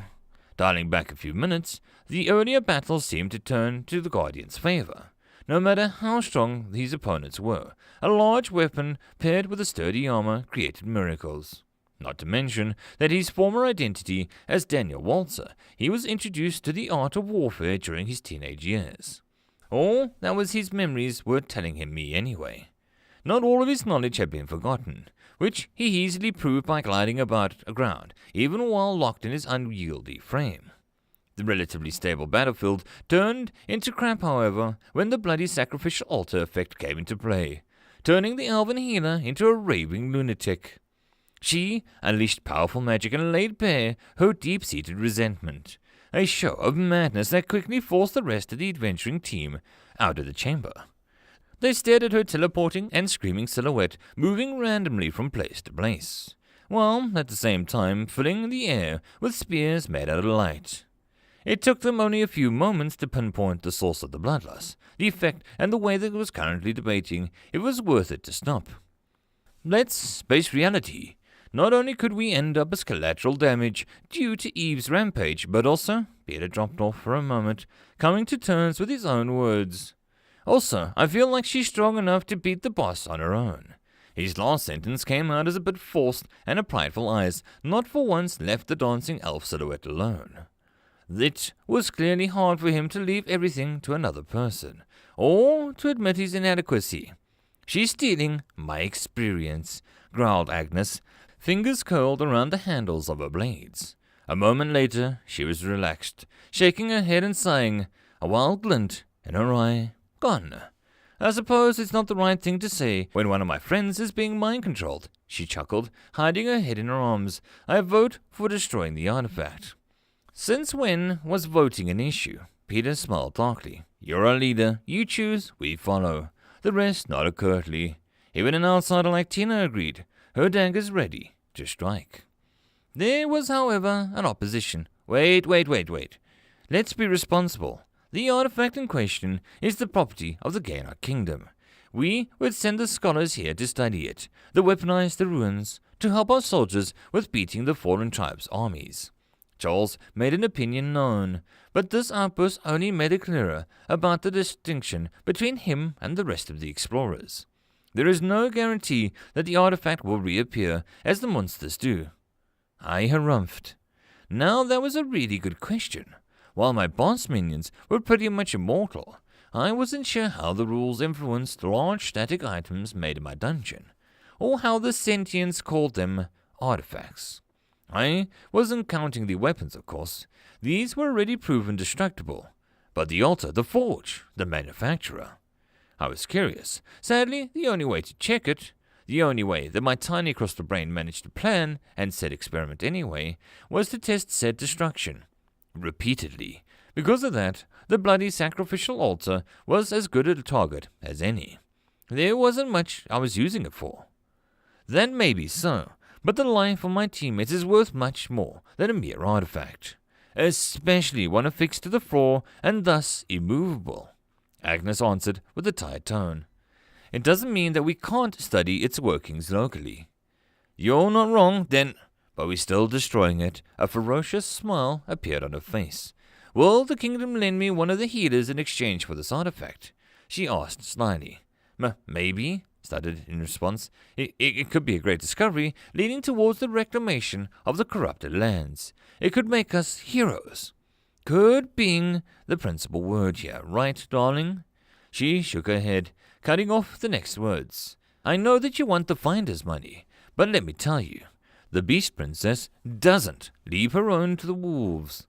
dialing back a few minutes, the earlier battles seemed to turn to the Guardian's favor. No matter how strong these opponents were, a large weapon paired with a sturdy armor created miracles. Not to mention that his former identity as Daniel Walzer, he was introduced to the art of warfare during his teenage years. Or that was his memories were telling him me anyway. Not all of his knowledge had been forgotten, which he easily proved by gliding about aground, even while locked in his unwieldy frame. The relatively stable battlefield turned into crap, however, when the bloody sacrificial altar effect came into play, turning the elven healer into a raving lunatic. She unleashed powerful magic and laid bare her deep-seated resentment, a show of madness that quickly forced the rest of the adventuring team out of the chamber. They stared at her teleporting and screaming silhouette, moving randomly from place to place, while at the same time filling the air with spears made out of light. It took them only a few moments to pinpoint the source of the bloodlust, the effect, and the way that it was currently debating if it was worth it to stop. Let's face reality. Not only could we end up as collateral damage due to Eve's rampage, but also, Peter dropped off for a moment, coming to terms with his own words. Also, I feel like she's strong enough to beat the boss on her own. His last sentence came out as a bit forced, and a prideful eyes not for once left the dancing elf silhouette alone. It was clearly hard for him to leave everything to another person, or to admit his inadequacy. She's stealing my experience, growled Agnes, fingers curled around the handles of her blades. A moment later, she was relaxed, shaking her head and sighing, a wild glint in her eye gone. I suppose it's not the right thing to say when one of my friends is being mind-controlled, she chuckled, hiding her head in her arms. I vote for destroying the artifact. Since when was voting an issue? Peter smiled darkly. You're a leader. You choose, we follow. The rest nodded curtly. Even an outsider like Tina agreed, her daggers ready to strike. There was, however, an opposition. Wait. Let's be responsible. The artifact in question is the property of the Gaynor Kingdom. We would send the scholars here to study it, to weaponize the ruins, to help our soldiers with beating the fallen tribes' armies. Charles made an opinion known, but this outburst only made it clearer about the distinction between him and the rest of the explorers. There is no guarantee that the artifact will reappear as the monsters do. I harumphed. Now that was a really good question. While my boss minions were pretty much immortal, I wasn't sure how the rules influenced large static items made in my dungeon, or how the sentients called them artifacts. I wasn't counting the weapons, of course. These were already proven destructible. But the altar, the forge, the manufacturer. I was curious. Sadly, the only way to check it, the only way that my tiny crystal brain managed to plan and said experiment anyway, was to test said destruction. Repeatedly. Because of that, the bloody sacrificial altar was as good a target as any. There wasn't much I was using it for. That may be so, but the life of my teammates is worth much more than a mere artifact, especially one affixed to the floor and thus immovable. Agnes answered with a tired tone. It doesn't mean that we can't study its workings locally. You're not wrong, then, but we're still destroying it. A ferocious smile appeared on her face. Will the kingdom lend me one of the healers in exchange for this artifact? She asked slyly. Maybe, stuttered in response. It could be a great discovery, leading towards the reclamation of the corrupted lands. It could make us heroes. Could being the principal word here, right, darling? She shook her head, cutting off the next words. I know that you want the finder's money, but let me tell you, the Beast Princess doesn't leave her own to the wolves.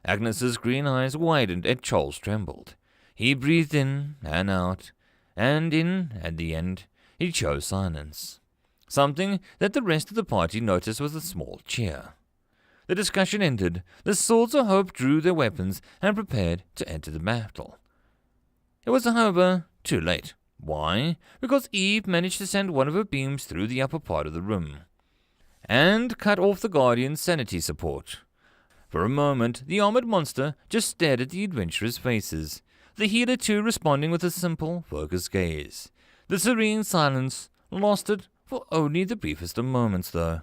Agnes's green eyes widened and Charles trembled. He breathed in and out, and in, at the end, he chose silence. Something that the rest of the party noticed with a small cheer. The discussion ended. The Swords of Hope drew their weapons and prepared to enter the battle. It was, however, too late. Why? Because Eve managed to send one of her beams through the upper part of the room and cut off the Guardian's sanity support. For a moment, the armored monster just stared at the adventurers' faces, the healer too responding with a simple, focused gaze. The serene silence lasted for only the briefest of moments, though.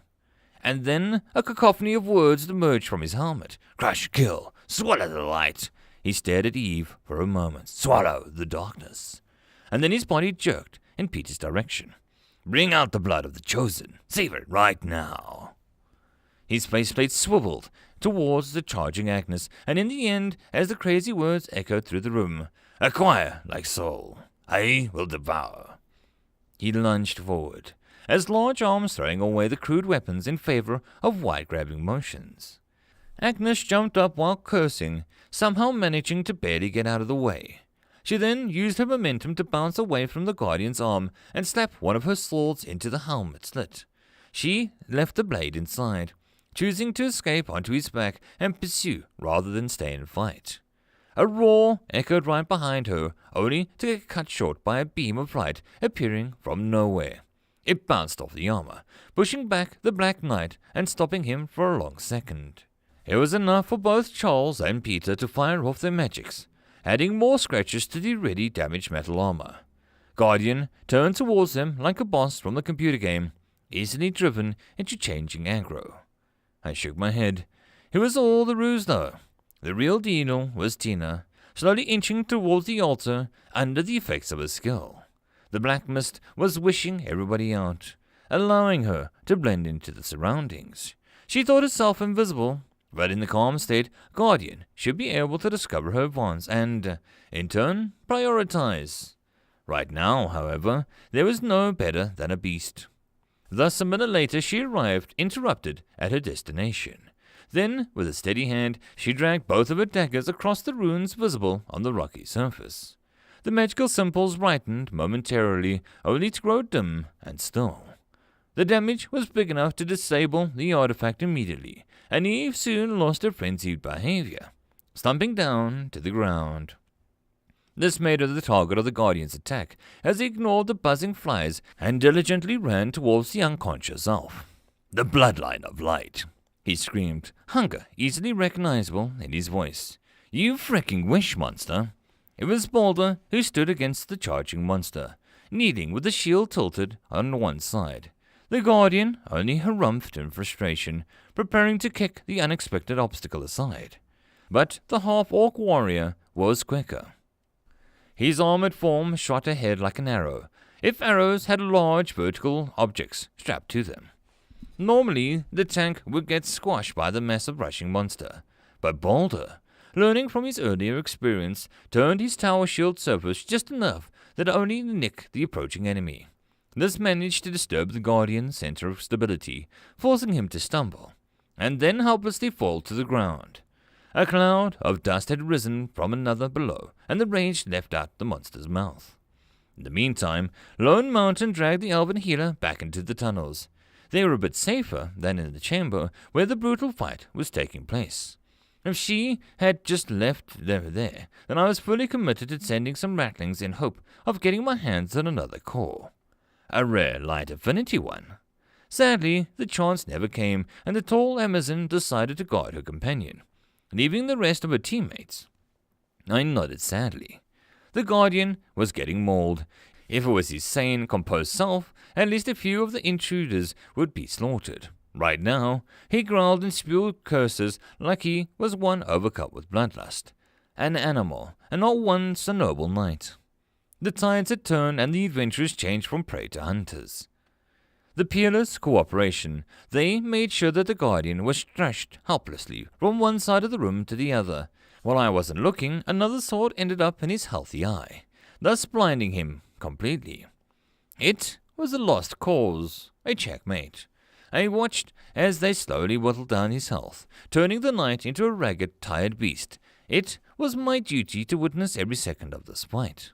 And then a cacophony of words emerged from his helmet. Crush, kill, swallow the light. He stared at Eve for a moment. Swallow the darkness. And then his body jerked in Peter's direction. Bring out the blood of the chosen. Save it right now. His faceplate swiveled towards the charging Agnes, and in the end, as the crazy words echoed through the room, "Acquire like soul, I will devour." He lunged forward, his large arms throwing away the crude weapons in favor of wide-grabbing motions. Agnes jumped up while cursing, somehow managing to barely get out of the way. She then used her momentum to bounce away from the Guardian's arm and slap one of her swords into the helmet slit. She left the blade inside, choosing to escape onto his back and pursue rather than stay and fight. A roar echoed right behind her, only to get cut short by a beam of light appearing from nowhere. It bounced off the armor, pushing back the Black Knight and stopping him for a long second. It was enough for both Charles and Peter to fire off their magics, adding more scratches to the already damaged metal armor. Guardian turned towards them like a boss from the computer game, easily driven into changing aggro. I shook my head. It was all the ruse, though. The real deal was Tina, slowly inching towards the altar under the effects of her skill. The black mist was wishing everybody out, allowing her to blend into the surroundings. She thought herself invisible, but in the calm state, Guardian should be able to discover her advance and, in turn, prioritize. Right now, however, there was no better than a beast. Thus, a minute later, she arrived, interrupted, at her destination. Then, with a steady hand, she dragged both of her daggers across the runes visible on the rocky surface. The magical symbols brightened momentarily, only to grow dim and still. The damage was big enough to disable the artifact immediately, and Eve soon lost her frenzied behavior, slumping down to the ground. This made her the target of the Guardian's attack, as he ignored the buzzing flies and diligently ran towards the unconscious elf. "The bloodline of light," he screamed, hunger easily recognizable in his voice. "You fricking wish, monster!" It was Balder who stood against the charging monster, kneeling with the shield tilted on one side. The Guardian only harumphed in frustration, preparing to kick the unexpected obstacle aside. But the half-orc warrior was quicker. His armored form shot ahead like an arrow, if arrows had large vertical objects strapped to them. Normally, the tank would get squashed by the massive rushing monster, but Balder, learning from his earlier experience, turned his tower shield surface just enough that only nick the approaching enemy. This managed to disturb the Guardian's center of stability, forcing him to stumble, and then helplessly fall to the ground. A cloud of dust had risen from another below, and the rage left out the monster's mouth. In the meantime, Lone Mountain dragged the elven healer back into the tunnels. They were a bit safer than in the chamber where the brutal fight was taking place. If she had just left them there, then I was fully committed to sending some rattlings in hope of getting my hands on another core. A rare light affinity one. Sadly, the chance never came, and the tall Amazon decided to guard her companion, leaving the rest of her teammates. I nodded sadly. The Guardian was getting mauled. If it was his sane, composed self, at least a few of the intruders would be slaughtered. Right now, he growled and spewed curses like he was one overcut with bloodlust. An animal, and not once a noble knight. The tides had turned, and the adventurers changed from prey to hunters. The peerless cooperation, they made sure that the Guardian was stretched helplessly from one side of the room to the other. While I wasn't looking, another sword ended up in his healthy eye, thus blinding him completely. It was a lost cause, a checkmate. I watched as they slowly whittled down his health, turning the knight into a ragged, tired beast. It was my duty to witness every second of this fight.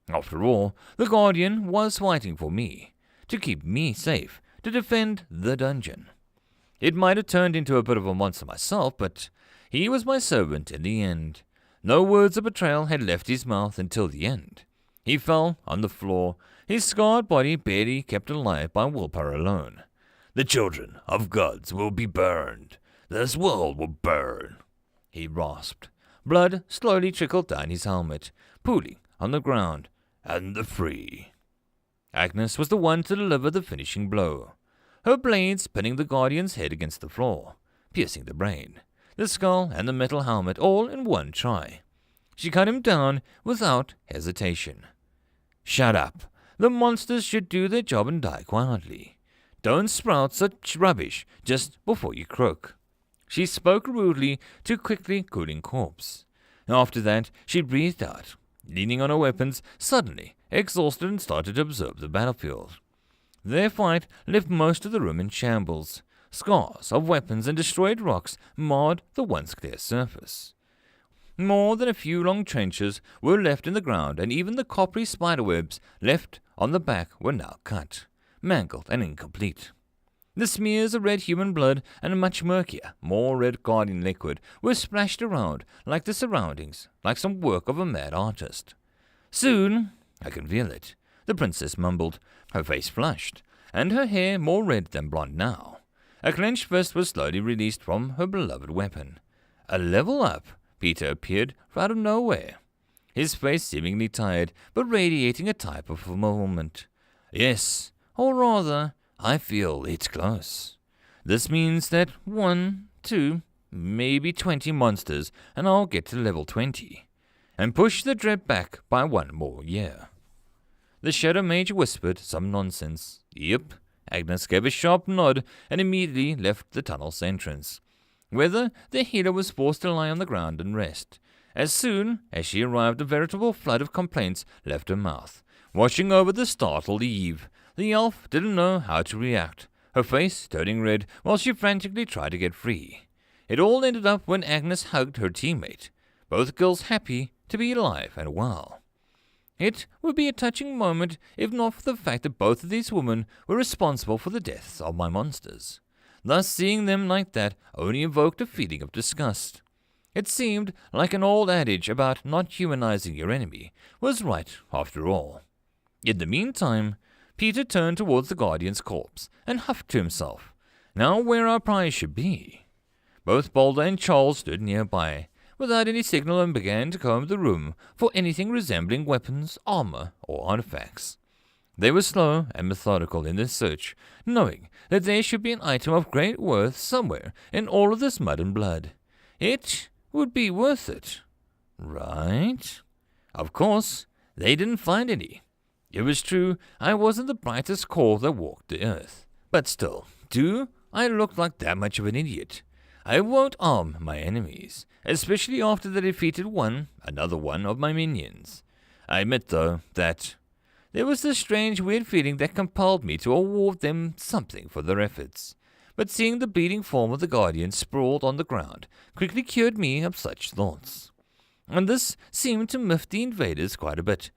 After all, the Guardian was fighting for me, to keep me safe, to defend the dungeon. It might have turned into a bit of a monster myself, but he was my servant in the end. No words of betrayal had left his mouth until the end. He fell on the floor, his scarred body barely kept alive by willpower alone. "The children of gods will be burned. This world will burn," he rasped. Blood slowly trickled down his helmet, pooling on the ground, and the free. Agnes was the one to deliver the finishing blow, her blades pinning the Guardian's head against the floor, piercing the brain, the skull, and the metal helmet all in one try. She cut him down without hesitation. "Shut up. The monsters should do their job and die quietly. Don't sprout such rubbish just before you croak." She spoke rudely to quickly cooling corpse. After that, she breathed out, leaning on her weapons, suddenly exhausted and started to observe the battlefield. Their fight left most of the room in shambles. Scars of weapons and destroyed rocks marred the once clear surface. More than a few long trenches were left in the ground, and even the coppery spiderwebs left on the back were now cut, mangled and incomplete. The smears of red human blood and much murkier, more red guardian liquid were splashed around like the surroundings, like some work of a mad artist. "Soon, I can feel it," the princess mumbled, her face flushed, and her hair more red than blonde now. A clenched fist was slowly released from her beloved weapon. A level up, Peter appeared out of nowhere, his face seemingly tired, but radiating a type of fulfillment. "Yes, or rather, I feel it's close. This means that 1, 2, maybe 20 monsters, and I'll get to level 20, and push the dread back by 1 more year." The Shadow Mage whispered some nonsense. "Yep." Agnes gave a sharp nod and immediately left the tunnel's entrance, whither the healer was forced to lie on the ground and rest. As soon as she arrived, a veritable flood of complaints left her mouth, washing over the startled Eve. The elf didn't know how to react, her face turning red while she frantically tried to get free. It all ended up when Agnes hugged her teammate, both girls happy to be alive and well. It would be a touching moment if not for the fact that both of these women were responsible for the deaths of my monsters. Thus seeing them like that only evoked a feeling of disgust. It seemed like an old adage about not humanizing your enemy was right after all. In the meantime, Peter turned towards the Guardian's corpse and huffed to himself, now where our prize should be. Both Boulder and Charles stood nearby, without any signal, and began to comb the room for anything resembling weapons, armor, or artifacts. They were slow and methodical in their search, knowing that there should be an item of great worth somewhere in all of this mud and blood. It would be worth it, right? Of course, they didn't find any. It was true, I wasn't the brightest core that walked the earth. But still, do I look like that much of an idiot? I won't arm my enemies, especially after they defeated another one of my minions. I admit, though, that there was this strange, weird feeling that compelled me to award them something for their efforts. But seeing the bleeding form of the Guardian sprawled on the ground quickly cured me of such thoughts. And this seemed to miff the invaders quite a bit.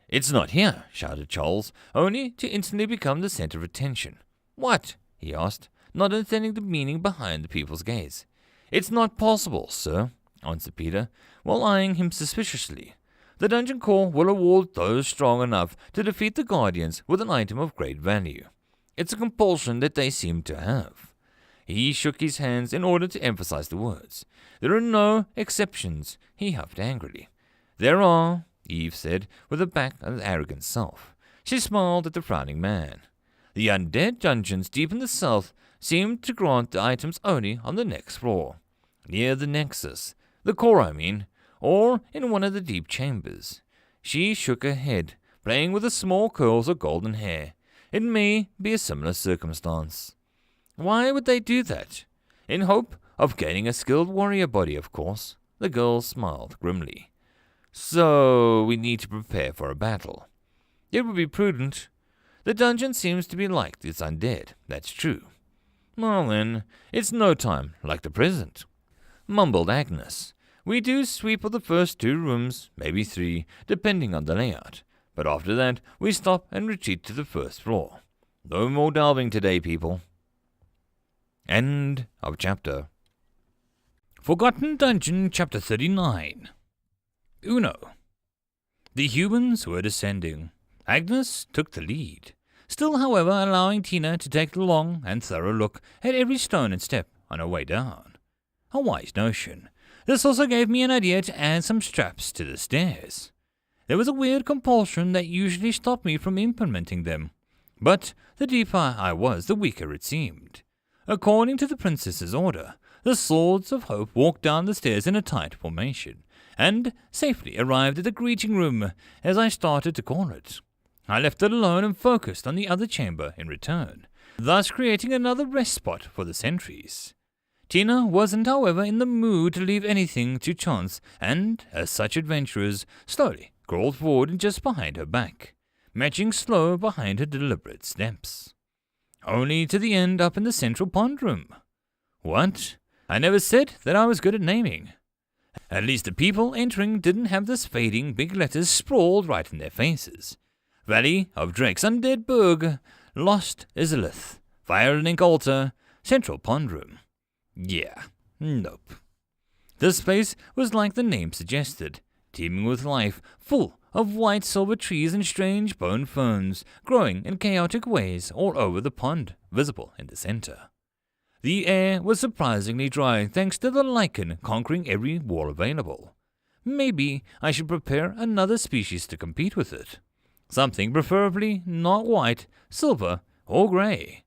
"It's not here," shouted Charles, only to instantly become the center of attention. "What?" he asked, not understanding the meaning behind the people's gaze. "It's not possible, sir," answered Peter, while eyeing him suspiciously. "The Dungeon Corps will award those strong enough to defeat the Guardians with an item of great value. It's a compulsion that they seem to have." He shook his hands in order to emphasize the words. "There are no exceptions," he huffed angrily. "There are," Eve said, with a back of arrogant self. She smiled at the frowning man. "The undead dungeons deep in the south seemed to grant the items only on the next floor, near the nexus, the core I mean, or in one of the deep chambers." She shook her head, playing with the small curls of golden hair. "It may be a similar circumstance." "Why would they do that?" "In hope of gaining a skilled warrior body, of course." The girl smiled grimly. "So we need to prepare for a battle." "It would be prudent. The dungeon seems to be like it's undead, that's true." "Well then, it's no time like the present," mumbled Agnes. "We do sweep of the first 2 rooms, maybe 3, depending on the layout. But after that, we stop and retreat to the first floor. No more delving today, people." End of chapter. Forgotten Dungeon, Chapter 39. Uno. The humans were descending. Agnes took the lead, still, however, allowing Tina to take the long and thorough look at every stone and step on her way down. A wise notion. This also gave me an idea to add some straps to the stairs. There was a weird compulsion that usually stopped me from implementing them, but the deeper I was, the weaker it seemed. According to the princess's order, the Swords of Hope walked down the stairs in a tight formation, and safely arrived at the greeting room, as I started to call it. I left it alone and focused on the other chamber in return. thus creating another rest spot for the sentries. Tina wasn't, however, in the mood to leave anything to chance, and, as such adventurers, slowly crawled forward just behind her back, matching slow behind her deliberate steps. Only to the end up in the central pond room. What? I never said that I was good at naming. At least the people entering didn't have this fading big letters sprawled right in their faces. Valley of Drake's Undead Berg, Lost Izalith, Firelink Altar, Central Pond Room. Yeah, nope. This place was like the name suggested, teeming with life, full of white silver trees and strange bone ferns, growing in chaotic ways all over the pond, visible in the center. The air was surprisingly dry thanks to the lichen conquering every wall available. Maybe I should prepare another species to compete with it. Something preferably not white, silver, or grey.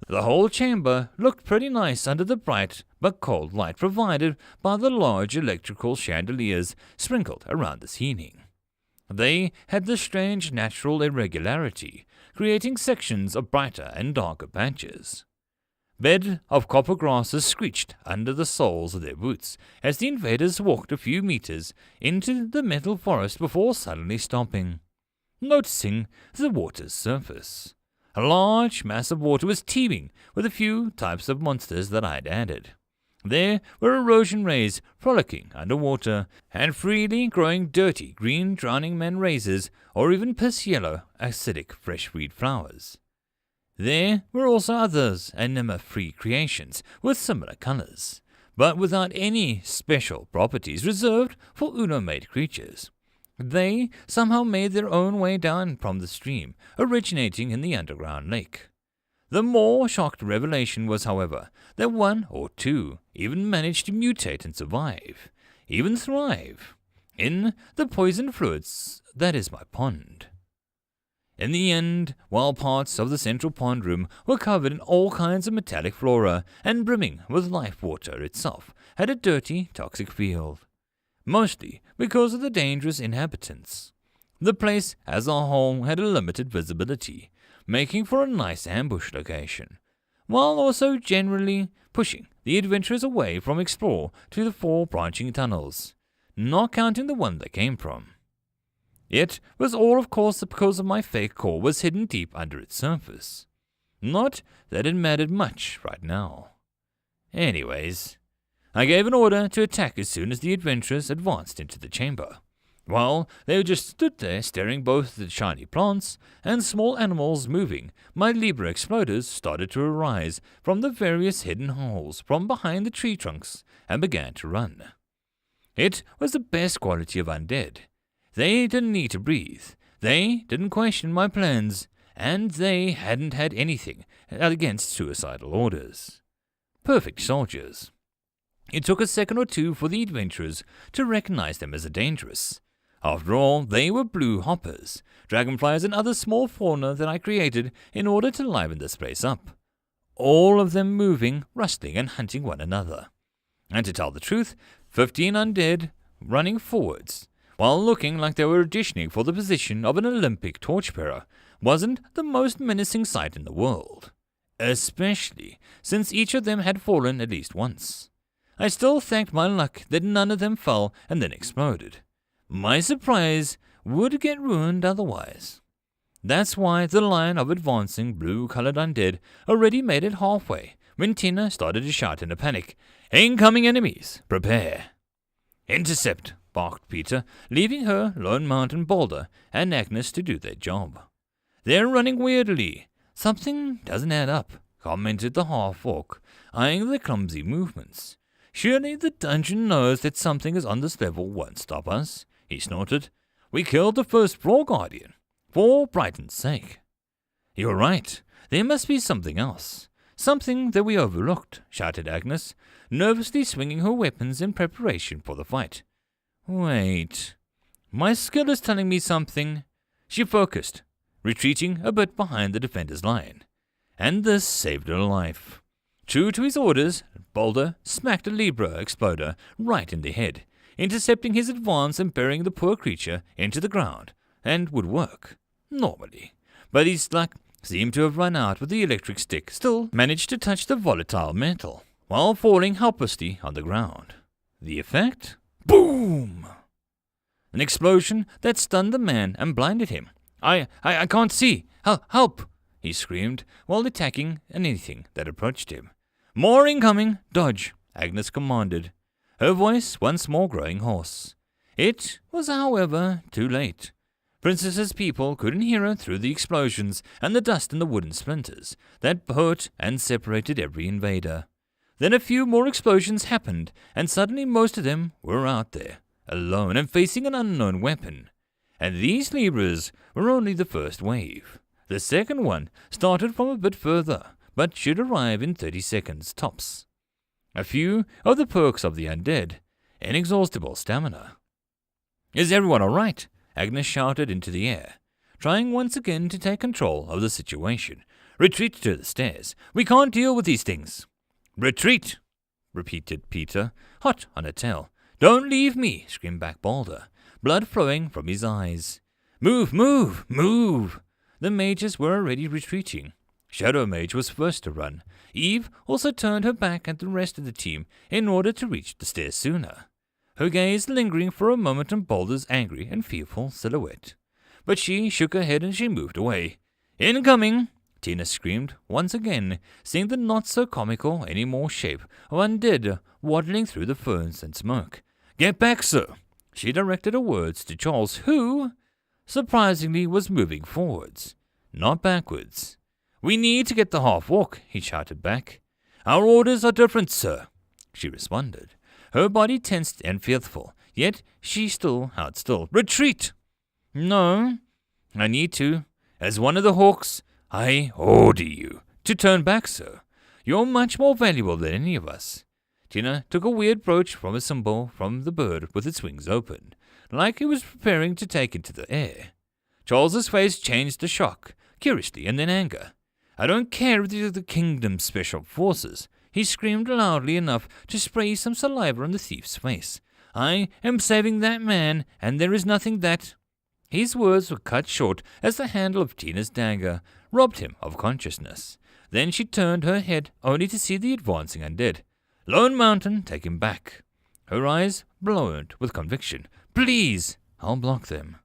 The whole chamber looked pretty nice under the bright but cold light provided by the large electrical chandeliers sprinkled around the ceiling. They had this strange natural irregularity, creating sections of brighter and darker patches. Bed of copper grasses screeched under the soles of their boots as the invaders walked a few meters into the metal forest before suddenly stopping, noticing the water's surface. A large mass of water was teeming with a few types of monsters that I'd added. There were erosion rays frolicking underwater, and freely growing dirty green drowning man razors, or even piss-yellow acidic fresh-weed flowers. There were also others anima-free creations with similar colors, but without any special properties reserved for Uno-made creatures. They somehow made their own way down from the stream, originating in the underground lake. The more shocked revelation was, however, that one or two even managed to mutate and survive, even thrive, in the poisoned fluids that is my pond. In the end, while parts of the central pond room were covered in all kinds of metallic flora and brimming with life, water itself had a dirty, toxic feel. Mostly because of the dangerous inhabitants. The place as a whole had a limited visibility, making for a nice ambush location, while also generally pushing the adventurers away from explore to the 4 branching tunnels, not counting the one they came from. It was all, of course, because of my fake core was hidden deep under its surface. Not that it mattered much right now. Anyways, I gave an order to attack as soon as the adventurers advanced into the chamber. While they just stood there staring both at the shiny plants and small animals moving, my Libra exploders started to arise from the various hidden holes from behind the tree trunks and began to run. It was the best quality of undead. They didn't need to breathe, they didn't question my plans, and they hadn't had anything against suicidal orders. Perfect soldiers. It took a second or two for the adventurers to recognize them as dangerous. After all, they were blue hoppers, dragonflies and other small fauna that I created in order to liven this place up. All of them moving, rustling and hunting one another. And to tell the truth, 15 undead running forwards, while looking like they were auditioning for the position of an Olympic torchbearer, wasn't the most menacing sight in the world. Especially since each of them had fallen at least once. I still thanked my luck that none of them fell and then exploded. My surprise would get ruined otherwise. That's why the line of advancing blue-colored undead already made it halfway when Tina started to shout in a panic, "Incoming enemies! Prepare!" "Intercept!" barked Peter, leaving her Lone Mountain Boulder and Agnes to do their job. "They're running weirdly. Something doesn't add up," commented the half-orc, eyeing their clumsy movements. "Surely the dungeon knows that something is on this level won't stop us," he snorted. "We killed the first floor guardian, for Brighton's sake." "You're right. There must be something else. Something that we overlooked," shouted Agnes, nervously swinging her weapons in preparation for the fight. "Wait. My skill is telling me something." She focused, retreating a bit behind the defender's line. And this saved her life. True to his orders, Boulder smacked a Libra exploder right in the head, intercepting his advance and burying the poor creature into the ground, and would work, normally. But his luck seemed to have run out, but the electric stick still managed to touch the volatile metal, while falling helplessly on the ground. The effect? Boom! An explosion that stunned the man and blinded him. I can't see! Help! He screamed, while attacking anything that approached him. More incoming! Dodge! Agnes commanded, her voice once more growing hoarse. It was, however, too late. Princess's people couldn't hear her through the explosions and the dust and the wooden splinters that hurt and separated every invader. Then a few more explosions happened, and suddenly most of them were out there, alone and facing an unknown weapon. And these Libras were only the first wave. The second one started from a bit further, but should arrive in 30 seconds tops. A few of the perks of the undead: inexhaustible stamina. Is everyone all right? Agnes shouted into the air, trying once again to take control of the situation. Retreat to the stairs. We can't deal with these things. Retreat, repeated Peter, hot on her tail. Don't leave me, screamed back Balder, blood flowing from his eyes. Move, move, move! The mages were already retreating. Shadow Mage was first to run. Eve also turned her back at the rest of the team in order to reach the stairs sooner, her gaze lingering for a moment on Balder's angry and fearful silhouette. But she shook her head and she moved away. Incoming! Tina screamed once again, seeing the not-so-comical anymore shape of undead waddling through the ferns and smoke. Get back, sir! She directed her words to Charles, who, surprisingly, was moving forwards, not backwards. We need to get the half-walk, he shouted back. Our orders are different, sir, she responded, her body tensed and fearful, yet she still held still. Retreat! No, I need to. As one of the hawks, I order you to turn back, sir. You're much more valuable than any of us. Tina took a weird brooch from a symbol from the bird with its wings open, like it was preparing to take into the air. Charles's face changed to shock, curiously, and then anger. I don't care if these are the Kingdom's special forces. He screamed loudly enough to spray some saliva on the thief's face. I am saving that man, and there is nothing that... His words were cut short as the handle of Tina's dagger robbed him of consciousness. Then she turned her head only to see the advancing undead. Lone Mountain, take him back. Her eyes glowed with conviction. Please, I'll block them.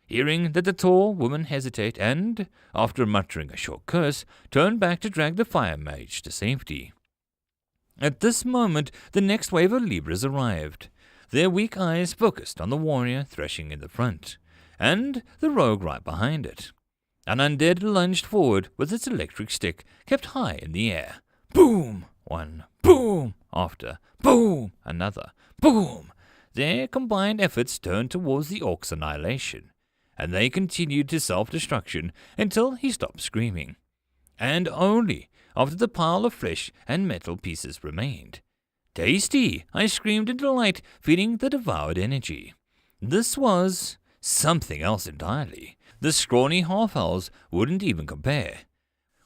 Hearing that the tall woman hesitate and, after muttering a short curse, turned back to drag the fire mage to safety. At this moment, the next wave of Libras arrived, their weak eyes focused on the warrior threshing in the front, and the rogue right behind it. An undead lunged forward with its electric stick kept high in the air. Boom! One. Boom! After. Boom! Another. Boom! Their combined efforts turned towards the orc's annihilation, and they continued to self-destruction until he stopped screaming. And only after the pile of flesh and metal pieces remained. Tasty! I screamed in delight, feeling the devoured energy. This was something else entirely. The scrawny half-elves wouldn't even compare.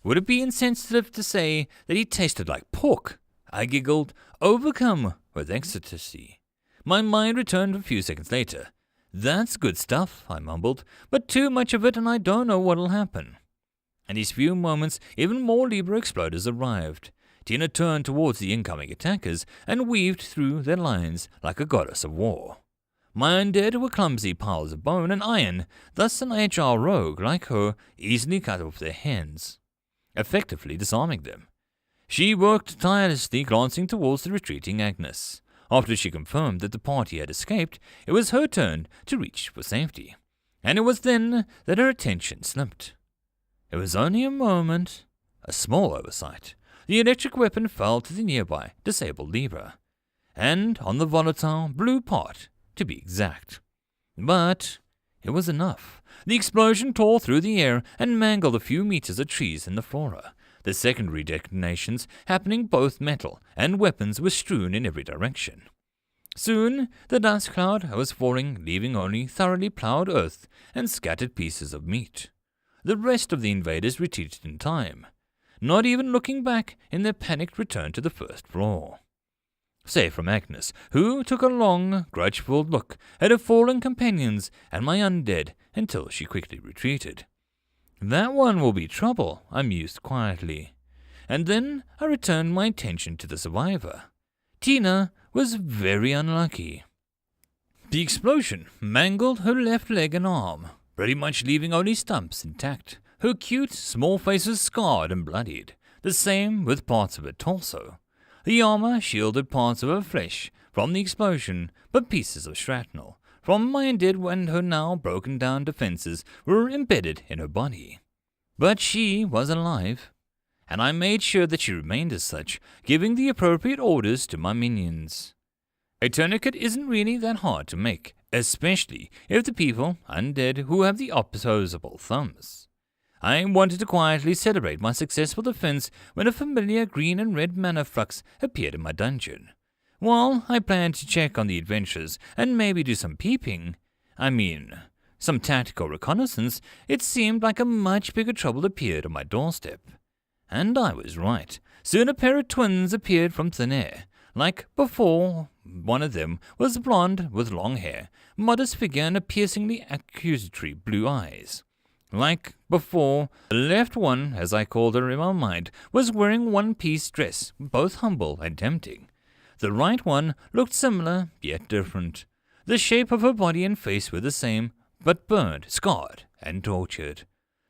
Would it be insensitive to say that he tasted like pork? I giggled, overcome with ecstasy. My mind returned a few seconds later. That's good stuff, I mumbled, but too much of it and I don't know what'll happen. In these few moments, even more Libra exploders arrived. Tina turned towards the incoming attackers and weaved through their lines like a goddess of war. My undead were clumsy piles of bone and iron, thus an agile rogue like her easily cut off their hands, effectively disarming them. She worked tirelessly, glancing towards the retreating Agnes. After she confirmed that the party had escaped, it was her turn to reach for safety, and it was then that her attention slipped. It was only a moment, a small oversight. The electric weapon fell to the nearby disabled Libra, and on the volatile blue part, to be exact. But it was enough. The explosion tore through the air and mangled a few meters of trees in the flora. The secondary detonations happening both metal and weapons were strewn in every direction. Soon the dust cloud was falling, leaving only thoroughly plowed earth and scattered pieces of meat. The rest of the invaders retreated in time, not even looking back in their panicked return to the first floor. Save from Agnes, who took a long, grudgeful look at her fallen companions and my undead until she quickly retreated. That one will be trouble, I mused quietly. And then I returned my attention to the survivor. Tina was very unlucky. The explosion mangled her left leg and arm, pretty much leaving only stumps intact. Her cute, small face was scarred and bloodied, the same with parts of her torso. The armor shielded parts of her flesh from the explosion, but pieces of shrapnel from my undead and her now broken down defenses were embedded in her body. But she was alive, and I made sure that she remained as such, giving the appropriate orders to my minions. A tourniquet isn't really that hard to make, especially if the people, undead, who have the opposable thumbs. I wanted to quietly celebrate my successful defense when a familiar green and red mana flux appeared in my dungeon. While I planned to check on the adventurers and maybe do some peeping, some tactical reconnaissance, it seemed like a much bigger trouble appeared on my doorstep. And I was right. Soon a pair of twins appeared from thin air. Like before, one of them was blonde with long hair, modest figure and a piercingly accusatory blue eyes. Like before, the left one, as I called her in my mind, was wearing one-piece dress, both humble and tempting. The right one looked similar, yet different. The shape of her body and face were the same, but burned, scarred, and tortured.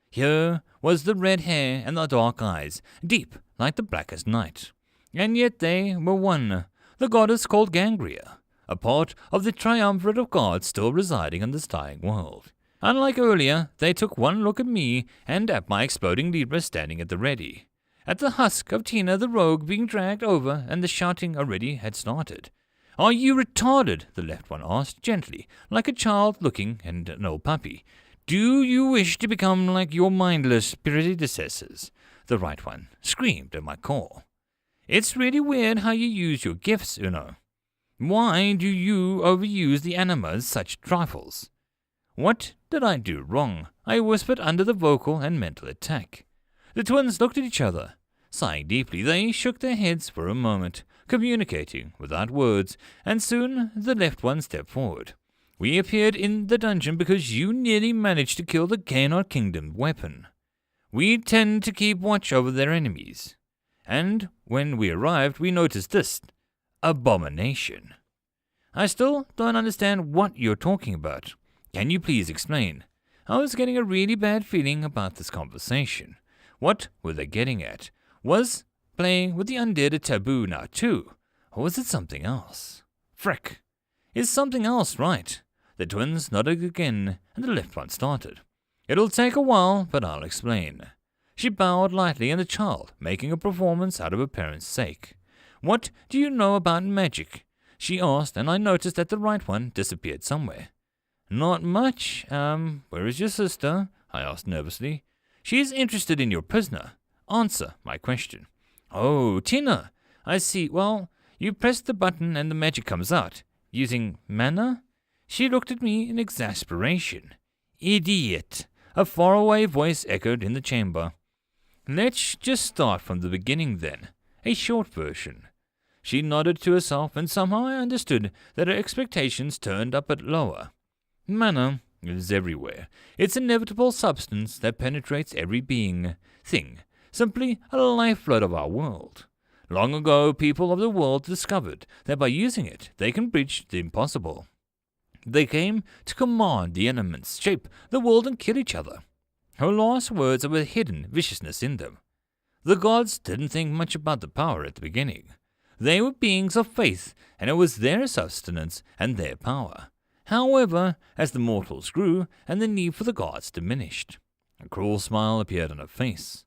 Here was the red hair and the dark eyes, deep like the blackest night. And yet they were one, the goddess called Gangria, a part of the triumvirate of gods still residing in this dying world. Unlike earlier, they took one look at me and at my exploding Libra standing at the ready. At the husk of Tina the rogue being dragged over and the shouting already had started. "Are you retarded?" the left one asked, gently, like a child looking at an old puppy. "Do you wish to become like your mindless predecessors?" The right one screamed at my call. "It's really weird how you use your gifts, Uno. Why do you overuse the animas such trifles?" "What did I do wrong?" I whispered under the vocal and mental attack. The twins looked at each other. Sighing deeply, they shook their heads for a moment, communicating without words, and soon the left one stepped forward. "We appeared in the dungeon because you nearly managed to kill the Gaynor Kingdom weapon. We tend to keep watch over their enemies. And when we arrived, we noticed this abomination." "I still don't understand what you're talking about. Can you please explain?" I was getting a really bad feeling about this conversation. What were they getting at? Was playing with the undead a taboo now too? Or was it something else? Frick. Is something else right? The twins nodded again, and the left one started. "It'll take a while, but I'll explain." She bowed lightly, and the child, making a performance out of her parents' sake. "What do you know about magic?" she asked, and I noticed that the right one disappeared somewhere. "Not much. Where is your sister?" I asked nervously. "She's interested in your prisoner. Answer my question." "Oh, Tina. I see. Well, you press the button and the magic comes out. Using mana?" She looked at me in exasperation. "Idiot." A faraway voice echoed in the chamber. "Let's just start from the beginning then. A short version." She nodded to herself, and somehow I understood that her expectations turned up at lower. Mana is everywhere. It's an inevitable substance that penetrates every being, thing, simply a lifeblood of our world. Long ago, people of the world discovered that by using it, they can bridge the impossible. They came to command the elements, shape the world, and kill each other. Her last words have a hidden viciousness in them. The gods didn't think much about the power at the beginning. They were beings of faith, and it was their sustenance and their power. However, as the mortals grew, and the need for the gods diminished, a cruel smile appeared on her face.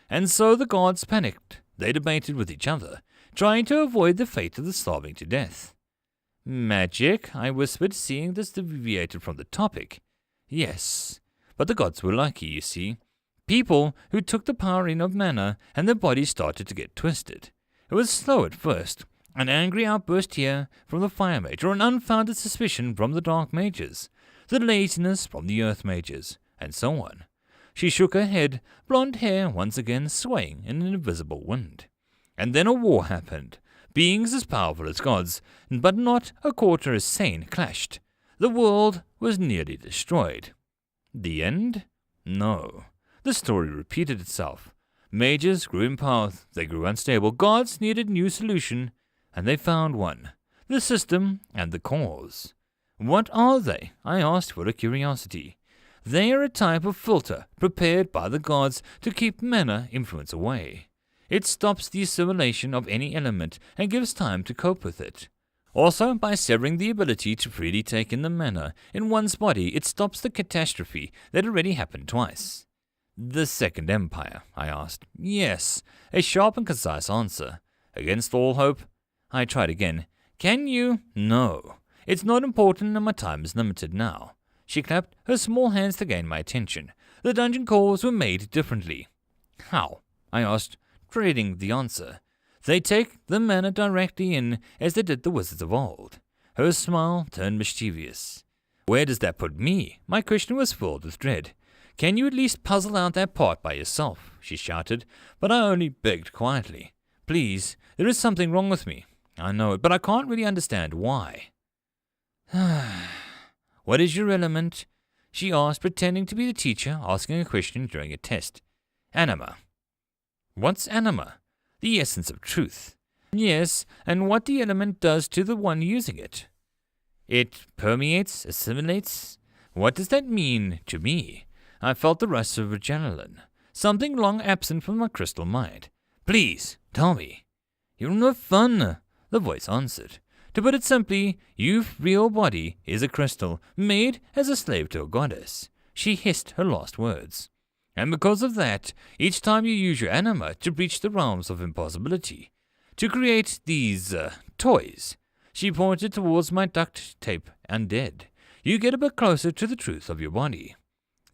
And so the gods panicked. They debated with each other, trying to avoid the fate of the starving to death. "Magic?" I whispered, seeing this deviated from the topic. "Yes, but the gods were lucky, you see. People who took the power in of mana, and their bodies started to get twisted. It was slow at first. An angry outburst here from the fire mage, or an unfounded suspicion from the dark mages, the laziness from the earth mages, and so on." She shook her head, blonde hair once again swaying in an invisible wind. "And then a war happened. Beings as powerful as gods, but not a quarter as sane, clashed. The world was nearly destroyed. The end? No. The story repeated itself. Mages grew in power, they grew unstable, gods needed new solution, and they found one. The system and the cause. What are they? I asked for a curiosity. They are a type of filter prepared by the gods to keep mana influence away. It stops the assimilation of any element and gives time to cope with it. Also, by severing the ability to freely take in the mana in one's body, it stops the catastrophe that already happened twice. The Second Empire, I asked. Yes, a sharp and concise answer. Against all hope? I tried again. Can you? No. It's not important and my time is limited now. She clapped her small hands to gain my attention. The dungeon calls were made differently. How? I asked, dreading the answer. They take the mana directly in as they did the wizards of old. Her smile turned mischievous. Where does that put me? My question was filled with dread. Can you at least puzzle out that part by yourself? She shouted, but I only begged quietly. Please, there is something wrong with me. I know it, but I can't really understand why. What is your element? She asked, pretending to be the teacher asking a question during a test. Anima. What's anima? The essence of truth. Yes, and what the element does to the one using it. It permeates, assimilates. What does that mean to me? I felt the rush of adrenaline, something long absent from my crystal mind. Please, tell me. You're no fun, the voice answered. To put it simply, your real body is a crystal, made as a slave to a goddess. She hissed her last words. And because of that, each time you use your anima to breach the realms of impossibility, to create these, toys, she pointed towards my duct tape undead, you get a bit closer to the truth of your body.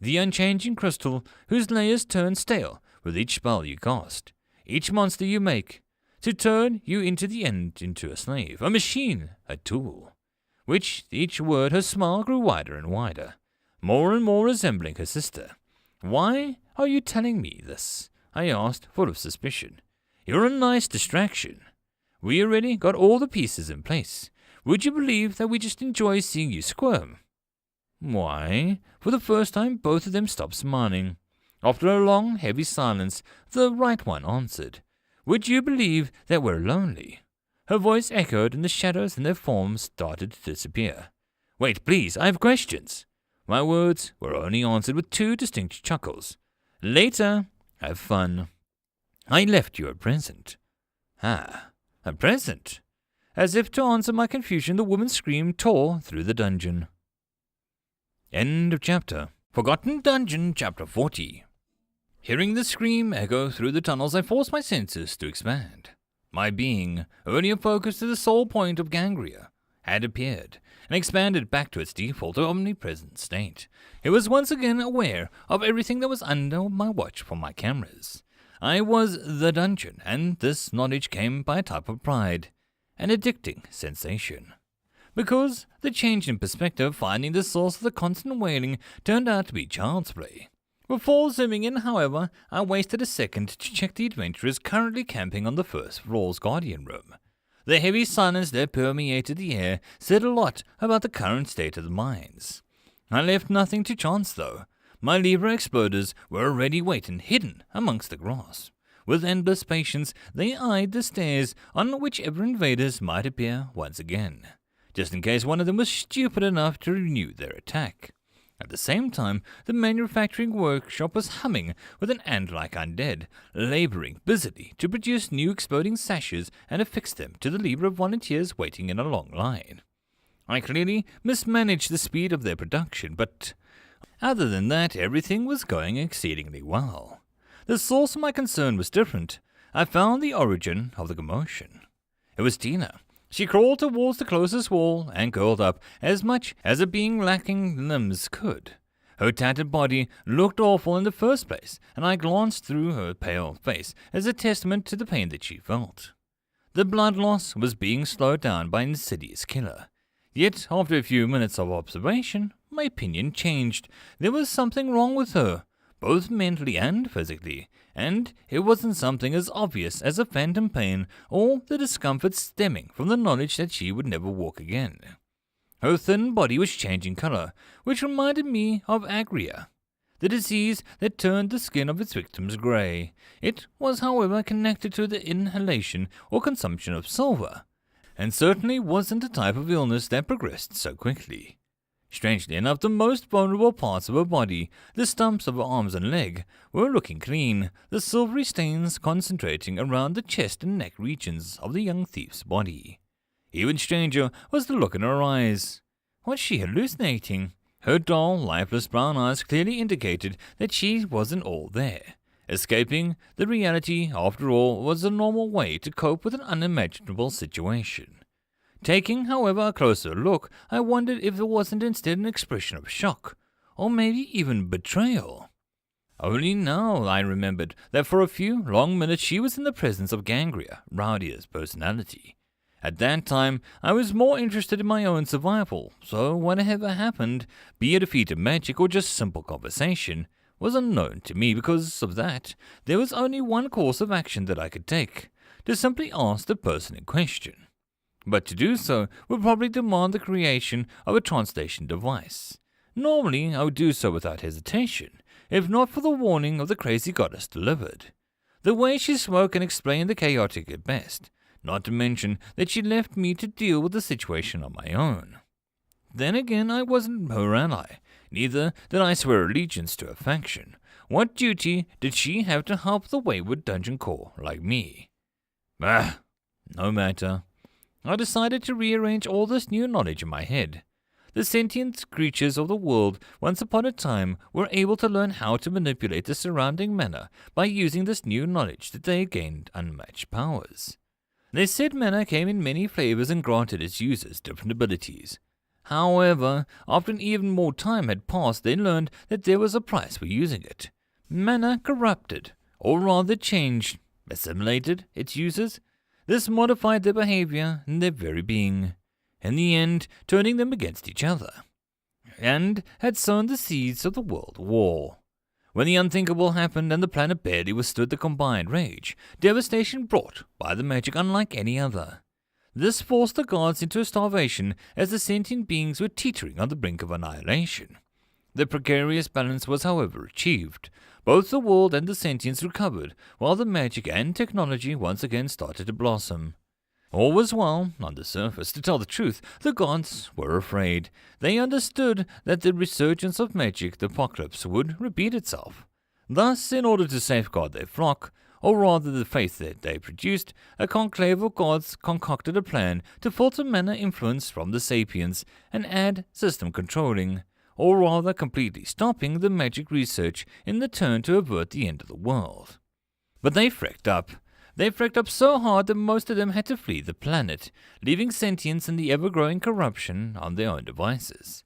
The unchanging crystal whose layers turn stale with each spell you cast, each monster you make, to turn you into the end into a slave, a machine, a tool. Which each word her smile grew wider and wider, more and more resembling her sister. Why are you telling me this? I asked, full of suspicion. You're a nice distraction. We already got all the pieces in place. Would you believe that we just enjoy seeing you squirm? Why? For the first time, both of them stopped smiling. After a long, heavy silence, the right one answered. Would you believe that we're lonely? Her voice echoed and the shadows in their forms started to disappear. Wait, please, I have questions. My words were only answered with two distinct chuckles. Later, have fun. I left you a present. Ah, a present? As if to answer my confusion, the woman's scream tore through the dungeon. End of chapter. Forgotten Dungeon, Chapter 40. Hearing the scream echo through the tunnels, I forced my senses to expand. My being, only a focus to the sole point of Gangria, had appeared, and expanded back to its default omnipresent state. It was once again aware of everything that was under my watch from my cameras. I was the dungeon, and this knowledge came by a type of pride, an addicting sensation. Because the change in perspective, finding the source of the constant wailing, turned out to be child's play. Before zooming in, however, I wasted a second to check the adventurers currently camping on the first floor's guardian room. The heavy silence that permeated the air said a lot about the current state of the mines. I left nothing to chance, though. My lever exploders were already waiting hidden amongst the grass. With endless patience, they eyed the stairs on whichever invaders might appear once again, just in case one of them was stupid enough to renew their attack. At the same time, the manufacturing workshop was humming with an ant-like undead, laboring busily to produce new exploding sashes and affix them to the lever of volunteers waiting in a long line. I clearly mismanaged the speed of their production, but other than that, everything was going exceedingly well. The source of my concern was different. I found the origin of the commotion. It was Tina. She crawled towards the closest wall and curled up as much as a being lacking limbs could. Her tattered body looked awful in the first place, and I glanced through her pale face as a testament to the pain that she felt. The blood loss was being slowed down by an insidious killer. Yet, after a few minutes of observation, my opinion changed. There was something wrong with her, both mentally and physically, and it wasn't something as obvious as a phantom pain or the discomfort stemming from the knowledge that she would never walk again. Her thin body was changing color, which reminded me of Agria. the disease that turned the skin of its victims grey. It was, however, connected to the inhalation or consumption of silver, and certainly wasn't the type of illness that progressed so quickly. Strangely enough, the most vulnerable parts of her body, the stumps of her arms and leg, were looking clean, the silvery stains concentrating around the chest and neck regions of the young thief's body. Even stranger was the look in her eyes. Was she hallucinating? Her dull, lifeless brown eyes clearly indicated that she wasn't all there. Escaping the reality, after all, was the normal way to cope with an unimaginable situation. Taking, however, a closer look, I wondered if it wasn't instead an expression of shock, or maybe even betrayal. Only now I remembered that for a few long minutes she was in the presence of Gangria, Rowdy's personality. At that time, I was more interested in my own survival, so whatever happened, be it a feat of magic or just simple conversation, was unknown to me. Because of that, there was only one course of action that I could take, to simply ask the person in question. But to do so would probably demand the creation of a translation device. Normally, I would do so without hesitation, if not for the warning of the crazy goddess delivered. The way she spoke and explained the chaotic at best, not to mention that she left me to deal with the situation on my own. Then again, I wasn't her ally, neither did I swear allegiance to a faction. What duty did she have to help the wayward dungeon core like me? No matter. I decided to rearrange all this new knowledge in my head. The sentient creatures of the world once upon a time were able to learn how to manipulate the surrounding mana by using this new knowledge that they gained unmatched powers. They said mana came in many flavors and granted its users different abilities. However, after an even more time had passed, they learned that there was a price for using it. Mana corrupted, or rather changed, assimilated its users. This modified their behavior and their very being, in the end turning them against each other, and had sown the seeds of the World War. When the unthinkable happened and the planet barely withstood the combined rage, devastation brought by the magic unlike any other. This forced the gods into starvation as the sentient beings were teetering on the brink of annihilation. The precarious balance was, however, achieved. Both the world and the sentients recovered, while the magic and technology once again started to blossom. All was well on the surface. To tell the truth, the gods were afraid. They understood that the resurgence of magic, the apocalypse, would repeat itself. Thus, in order to safeguard their flock, or rather the faith that they produced, a conclave of gods concocted a plan to filter mana influence from the sapiens and add system controlling, or rather completely stopping the magic research in the turn to avert the end of the world. But they freaked up. They freaked up so hard that most of them had to flee the planet, leaving sentience and the ever-growing corruption on their own devices.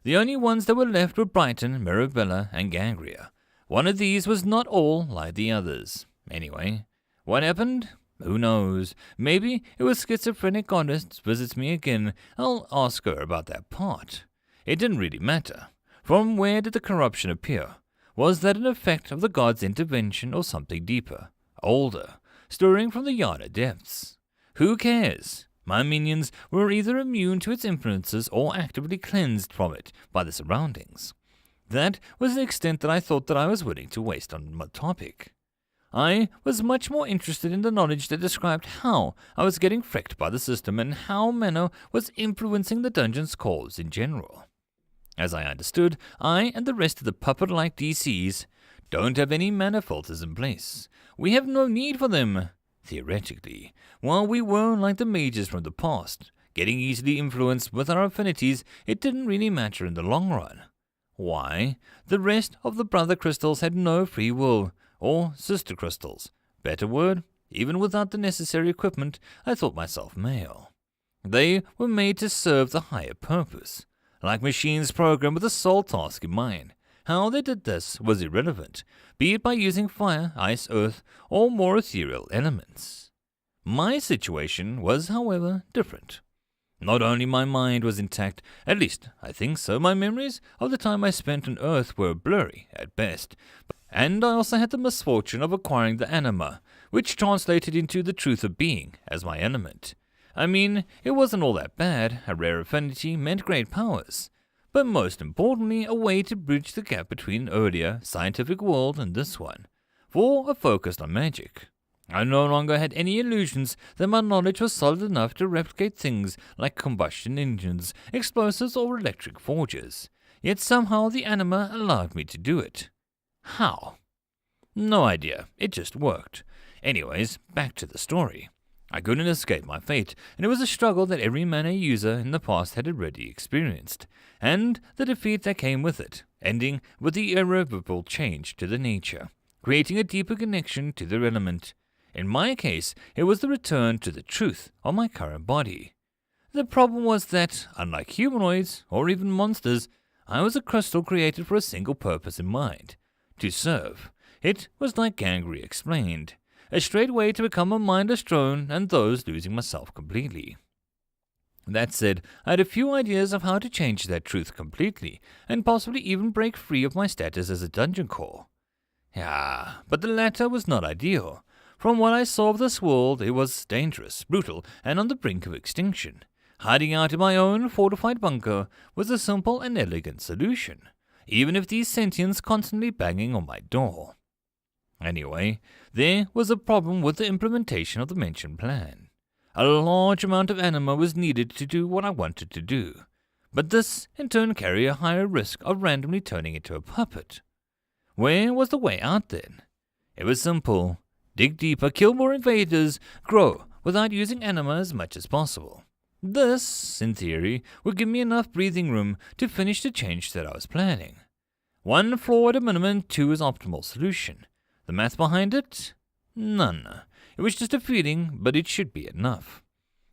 The only ones that were left were Brighton, Mirabella, and Gangria. One of these was not all like the others. Anyway, what happened? Who knows? Maybe it was schizophrenic goddess visits me again. I'll ask her about that part. It didn't really matter. From where did the corruption appear? Was that an effect of the god's intervention or something deeper, older, stirring from the Yana depths? Who cares? My minions were either immune to its influences or actively cleansed from it by the surroundings. That was the extent that I thought that I was willing to waste on my topic. I was much more interested in the knowledge that described how I was getting fricked by the system and how mana was influencing the dungeon's cores in general. As I understood, I and the rest of the puppet-like DCs don't have any mana filters in place. We have no need for them, theoretically. While we were like the mages from the past, getting easily influenced with our affinities, it didn't really matter in the long run. Why? The rest of the brother crystals had no free will, or sister crystals. Better word, even without the necessary equipment, I thought myself male. They were made to serve the higher purpose, like machines programmed with a sole task in mind. How they did this was irrelevant, be it by using fire, ice, earth, or more ethereal elements. My situation was, however, different. Not only my mind was intact, at least I think so, my memories of the time I spent on Earth were blurry at best, and I also had the misfortune of acquiring the anima, which translated into the truth of being as my element. I mean, it wasn't all that bad. A rare affinity meant great powers. but most importantly, a way to bridge the gap between earlier scientific world and this one, for a focus on magic. I no longer had any illusions that my knowledge was solid enough to replicate things like combustion engines, explosives, or electric forges. Yet somehow the anima allowed me to do it. How? No idea. It just worked. Anyways, back to the story. I couldn't escape my fate, and it was a struggle that every mana user in the past had already experienced, and the defeat that came with it, ending with the irreversible change to the nature, creating a deeper connection to their element. In my case, it was the return to the truth of my current body. The problem was that, unlike humanoids, or even monsters, I was a crystal created for a single purpose in mind: to serve. It was like Gangry explained, a straight way to become a mindless drone and those losing myself completely. That said, I had a few ideas of how to change that truth completely, and possibly even break free of my status as a dungeon core. But the latter was not ideal. From what I saw of this world, it was dangerous, brutal, and on the brink of extinction. Hiding out in my own fortified bunker was a simple and elegant solution, even if these sentients constantly banging on my door. Anyway, there was a problem with the implementation of the mentioned plan. A large amount of anima was needed to do what I wanted to do, but this in turn carried a higher risk of randomly turning into a puppet. Where was the way out then? It was simple. Dig deeper, kill more invaders, grow without using anima as much as possible. This, in theory, would give me enough breathing room to finish the change that I was planning. 1 flaw at a minimum, 2 is optimal solution. The math behind it? None. It was just a feeling, but it should be enough.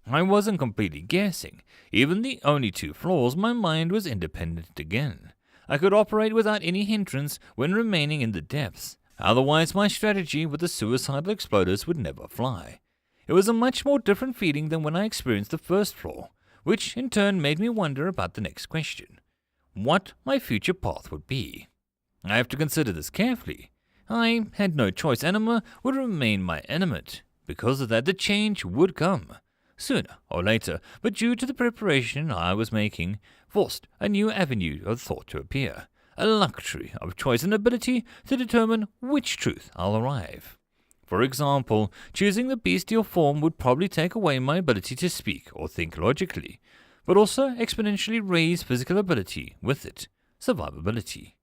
I wasn't completely guessing. Even the only 2 flaws, my mind was independent again. I could operate without any hindrance when remaining in the depths. Otherwise, my strategy with the suicidal exploders would never fly. It was a much more different feeling than when I experienced the first flaw, which in turn made me wonder about the next question: what my future path would be. I have to consider this carefully. I had no choice. Anima would remain my element. Because of that, the change would come, sooner or later, but due to the preparation I was making, forced a new avenue of thought to appear. A luxury of choice and ability to determine which truth I'll arrive. For example, choosing the bestial form would probably take away my ability to speak or think logically, but also exponentially raise physical ability with it, survivability.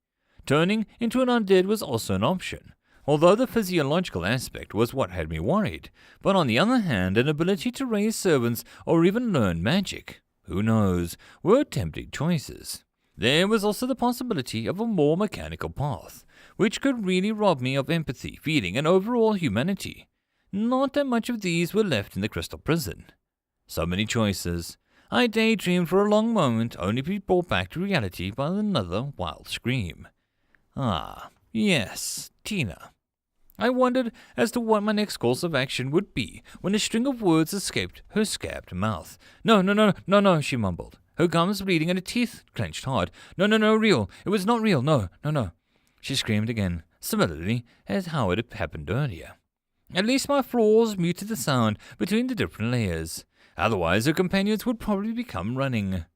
Turning into an undead was also an option, although the physiological aspect was what had me worried, but on the other hand, an ability to raise servants or even learn magic, who knows, were tempting choices. There was also the possibility of a more mechanical path, which could really rob me of empathy, feeling, and overall humanity. Not that much of these were left in the crystal prison. So many choices. I daydreamed for a long moment, only to be brought back to reality by another wild scream. Yes, Tina. I wondered as to what my next course of action would be when a string of words escaped her scabbed mouth. No, she mumbled, her gums bleeding and her teeth clenched hard. No, real. It was not real. No. She screamed again, similarly as how it had happened earlier. At least my flaws muted the sound between the different layers. Otherwise, her companions would probably become running.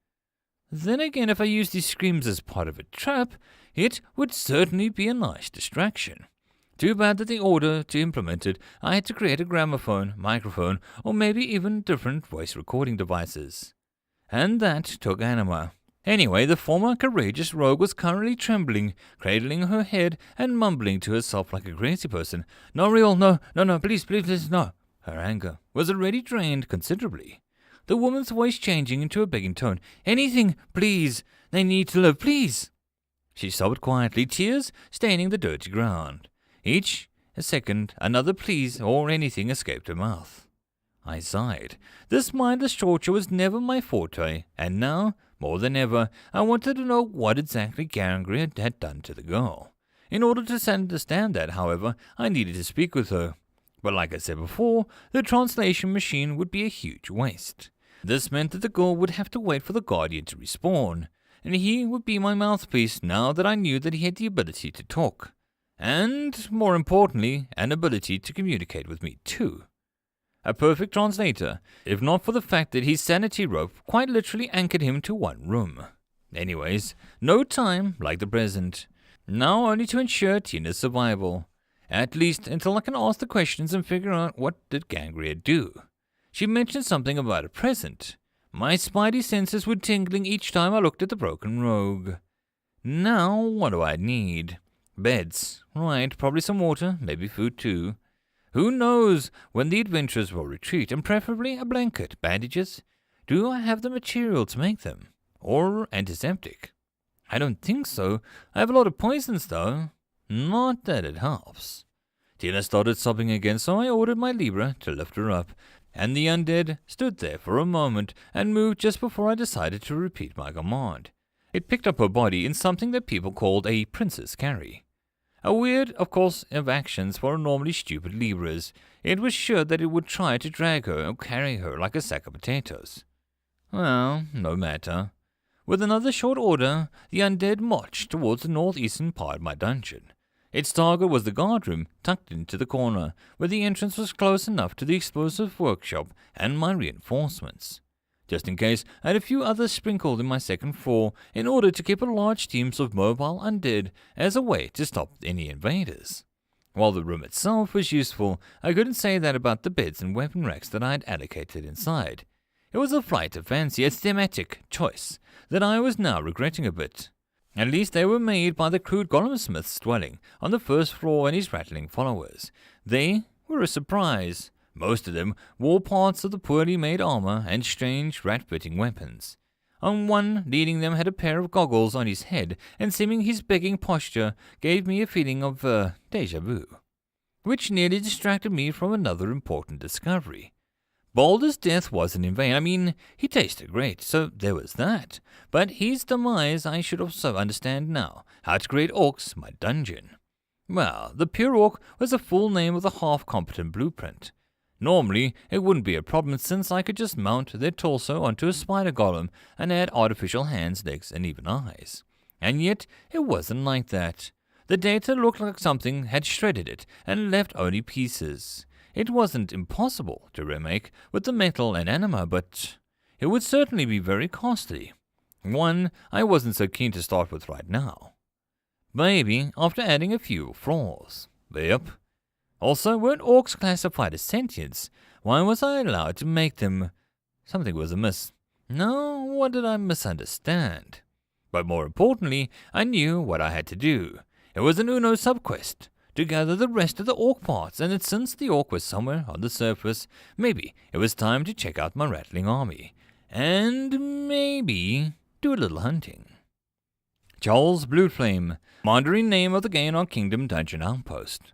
Then again, if I used these screams as part of a trap, it would certainly be a nice distraction. Too bad that in order to implement it, I had to create a gramophone, microphone, or maybe even different voice recording devices. And that took anima. Anyway, the former courageous rogue was currently trembling, cradling her head and mumbling to herself like a crazy person. No, real, no, please, no. Her anger was already drained considerably. The woman's voice changing into a begging tone. Anything, please. They need to live, please. She sobbed quietly, tears staining the dirty ground. Each second, another please or anything escaped her mouth. I sighed. This mindless torture was never my forte, and now, more than ever, I wanted to know what exactly Gangry had done to the girl. In order to understand that, however, I needed to speak with her. But like I said before, the translation machine would be a huge waste. This meant that the girl would have to wait for the Guardian to respawn, and he would be my mouthpiece now that I knew that he had the ability to talk. And, more importantly, an ability to communicate with me too. A perfect translator, if not for the fact that his sanity rope quite literally anchored him to one room. Anyways, no time like the present. Now only to ensure Tina's survival. At least until I can ask the questions and figure out what did Gangria do. She mentioned something about a present. My spidey senses were tingling each time I looked at the broken rogue. Now, what do I need? Beds. Right, probably some water, maybe food too. Who knows when the adventurers will retreat, and preferably a blanket, bandages. Do I have the material to make them? Or antiseptic? I don't think so. I have a lot of poisons though. Not that it helps. Tina started sobbing again, so I ordered my Libra to lift her up, and the undead stood there for a moment and moved just before I decided to repeat my command. It picked up her body in something that people called a princess carry. A weird, of course, of actions for normally stupid Libras. It was sure that it would try to drag her or carry her like a sack of potatoes. Well, no matter. With another short order, the undead marched towards the northeastern part of my dungeon. Its target was the guardroom, tucked into the corner, where the entrance was close enough to the explosive workshop and my reinforcements. Just in case, I had a few others sprinkled in my second floor in order to keep a large team of mobile undead as a way to stop any invaders. While the room itself was useful, I couldn't say that about the beds and weapon racks that I had allocated inside. It was a flight of fancy, a thematic choice that I was now regretting a bit. At least they were made by the crude Golem-smith's dwelling on the first floor and his rattling followers. They were a surprise. Most of them wore parts of the poorly made armor and strange rat-bitten weapons. On one leading them had a pair of goggles on his head, and seeming his begging posture gave me a feeling of déjà vu, which nearly distracted me from another important discovery. Balder's death wasn't in vain. I mean, he tasted great, so there was that. But his demise I should also understand now, how to create orcs my dungeon. Well, the pure orc was the full name of the half-competent blueprint. Normally, it wouldn't be a problem since I could just mount their torso onto a spider golem and add artificial hands, legs, and even eyes. And yet, it wasn't like that. The data looked like something had shredded it and left only pieces. It wasn't impossible to remake with the metal and anima, but it would certainly be very costly. One I wasn't so keen to start with right now. Maybe after adding a few flaws. Yep. Also, weren't orcs classified as sentients? Why was I allowed to make them? Something was amiss. No, what did I misunderstand? But more importantly, I knew what I had to do. It was an Uno subquest to gather the rest of the orc parts, and since the orc was somewhere on the surface, maybe it was time to check out my rattling army. And maybe do a little hunting. Charles Blueflame, wandering name of the Gaynor Kingdom dungeon outpost.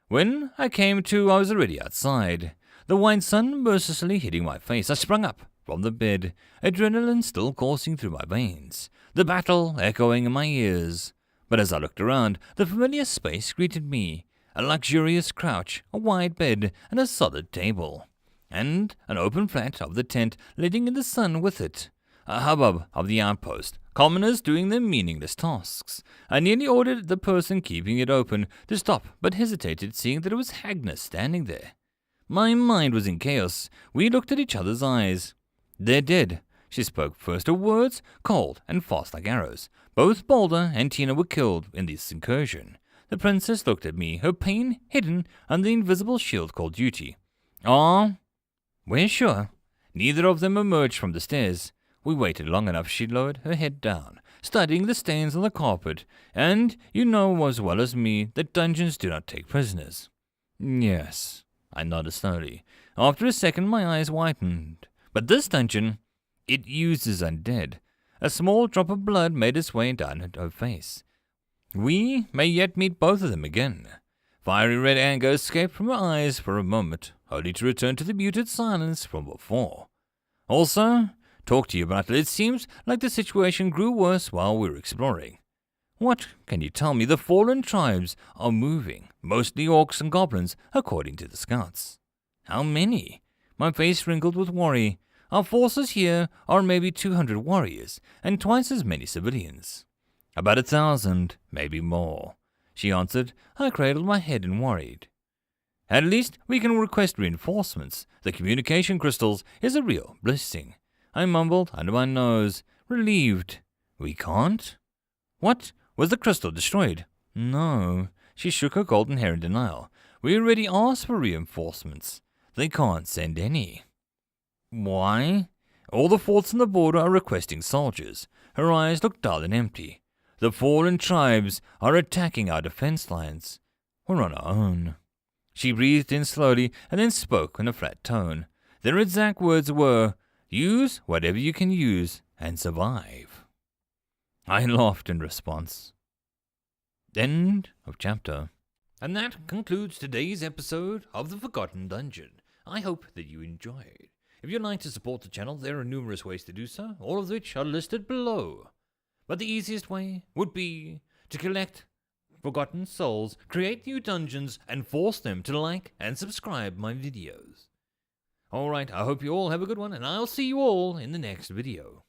When I came to, I was already outside. The white sun mercilessly hitting my face, I sprung up from the bed, adrenaline still coursing through my veins, the battle echoing in my ears. But as I looked around, the familiar space greeted me, a luxurious couch, a wide bed, and a solid table, and an open flat of the tent letting in the sun with it. A hubbub of the outpost, commoners doing their meaningless tasks. I nearly ordered the person keeping it open to stop, but hesitated seeing that it was Agnes standing there. My mind was in chaos. We looked at each other's eyes. They're dead. She spoke first, her words cold and fast like arrows. Both Balder and Tina were killed in this incursion. The princess looked at me, her pain hidden under the invisible shield called duty. We're sure. Neither of them emerged from the stairs. We waited long enough. She lowered her head down, studying the stains on the carpet, and you know as well as me that dungeons do not take prisoners. Yes, I nodded slowly. After a second, my eyes whitened. But this dungeon, it uses undead. A small drop of blood made its way down her face. We may yet meet both of them again. Fiery red anger escaped from her eyes for a moment, only to return to the muted silence from before. Also, talk to you about it. It seems like the situation grew worse while we were exploring. What can you tell me? The fallen tribes are moving, mostly orcs and goblins, according to the scouts. How many? My face wrinkled with worry. Our forces here are maybe 200 warriors, and twice as many civilians. About 1,000, maybe more, she answered. I cradled my head and worried. At least we can request reinforcements. The communication crystals is a real blessing. I mumbled under my nose, relieved. We can't? What? Was the crystal destroyed? No. She shook her golden hair in denial. We already asked for reinforcements. They can't send any. Why? All the forts on the border are requesting soldiers. Her eyes looked dull and empty. The fallen tribes are attacking our defense lines. We're on our own. She breathed in slowly and then spoke in a flat tone. Their exact words were, use whatever you can use and survive. I laughed in response. End of chapter. And that concludes today's episode of The Forgotten Dungeon. I hope that you enjoyed. If you'd like to support the channel, there are numerous ways to do so, all of which are listed below. But the easiest way would be to collect forgotten souls, create new dungeons, and force them to like and subscribe my videos. Alright, I hope you all have a good one, and I'll see you all in the next video.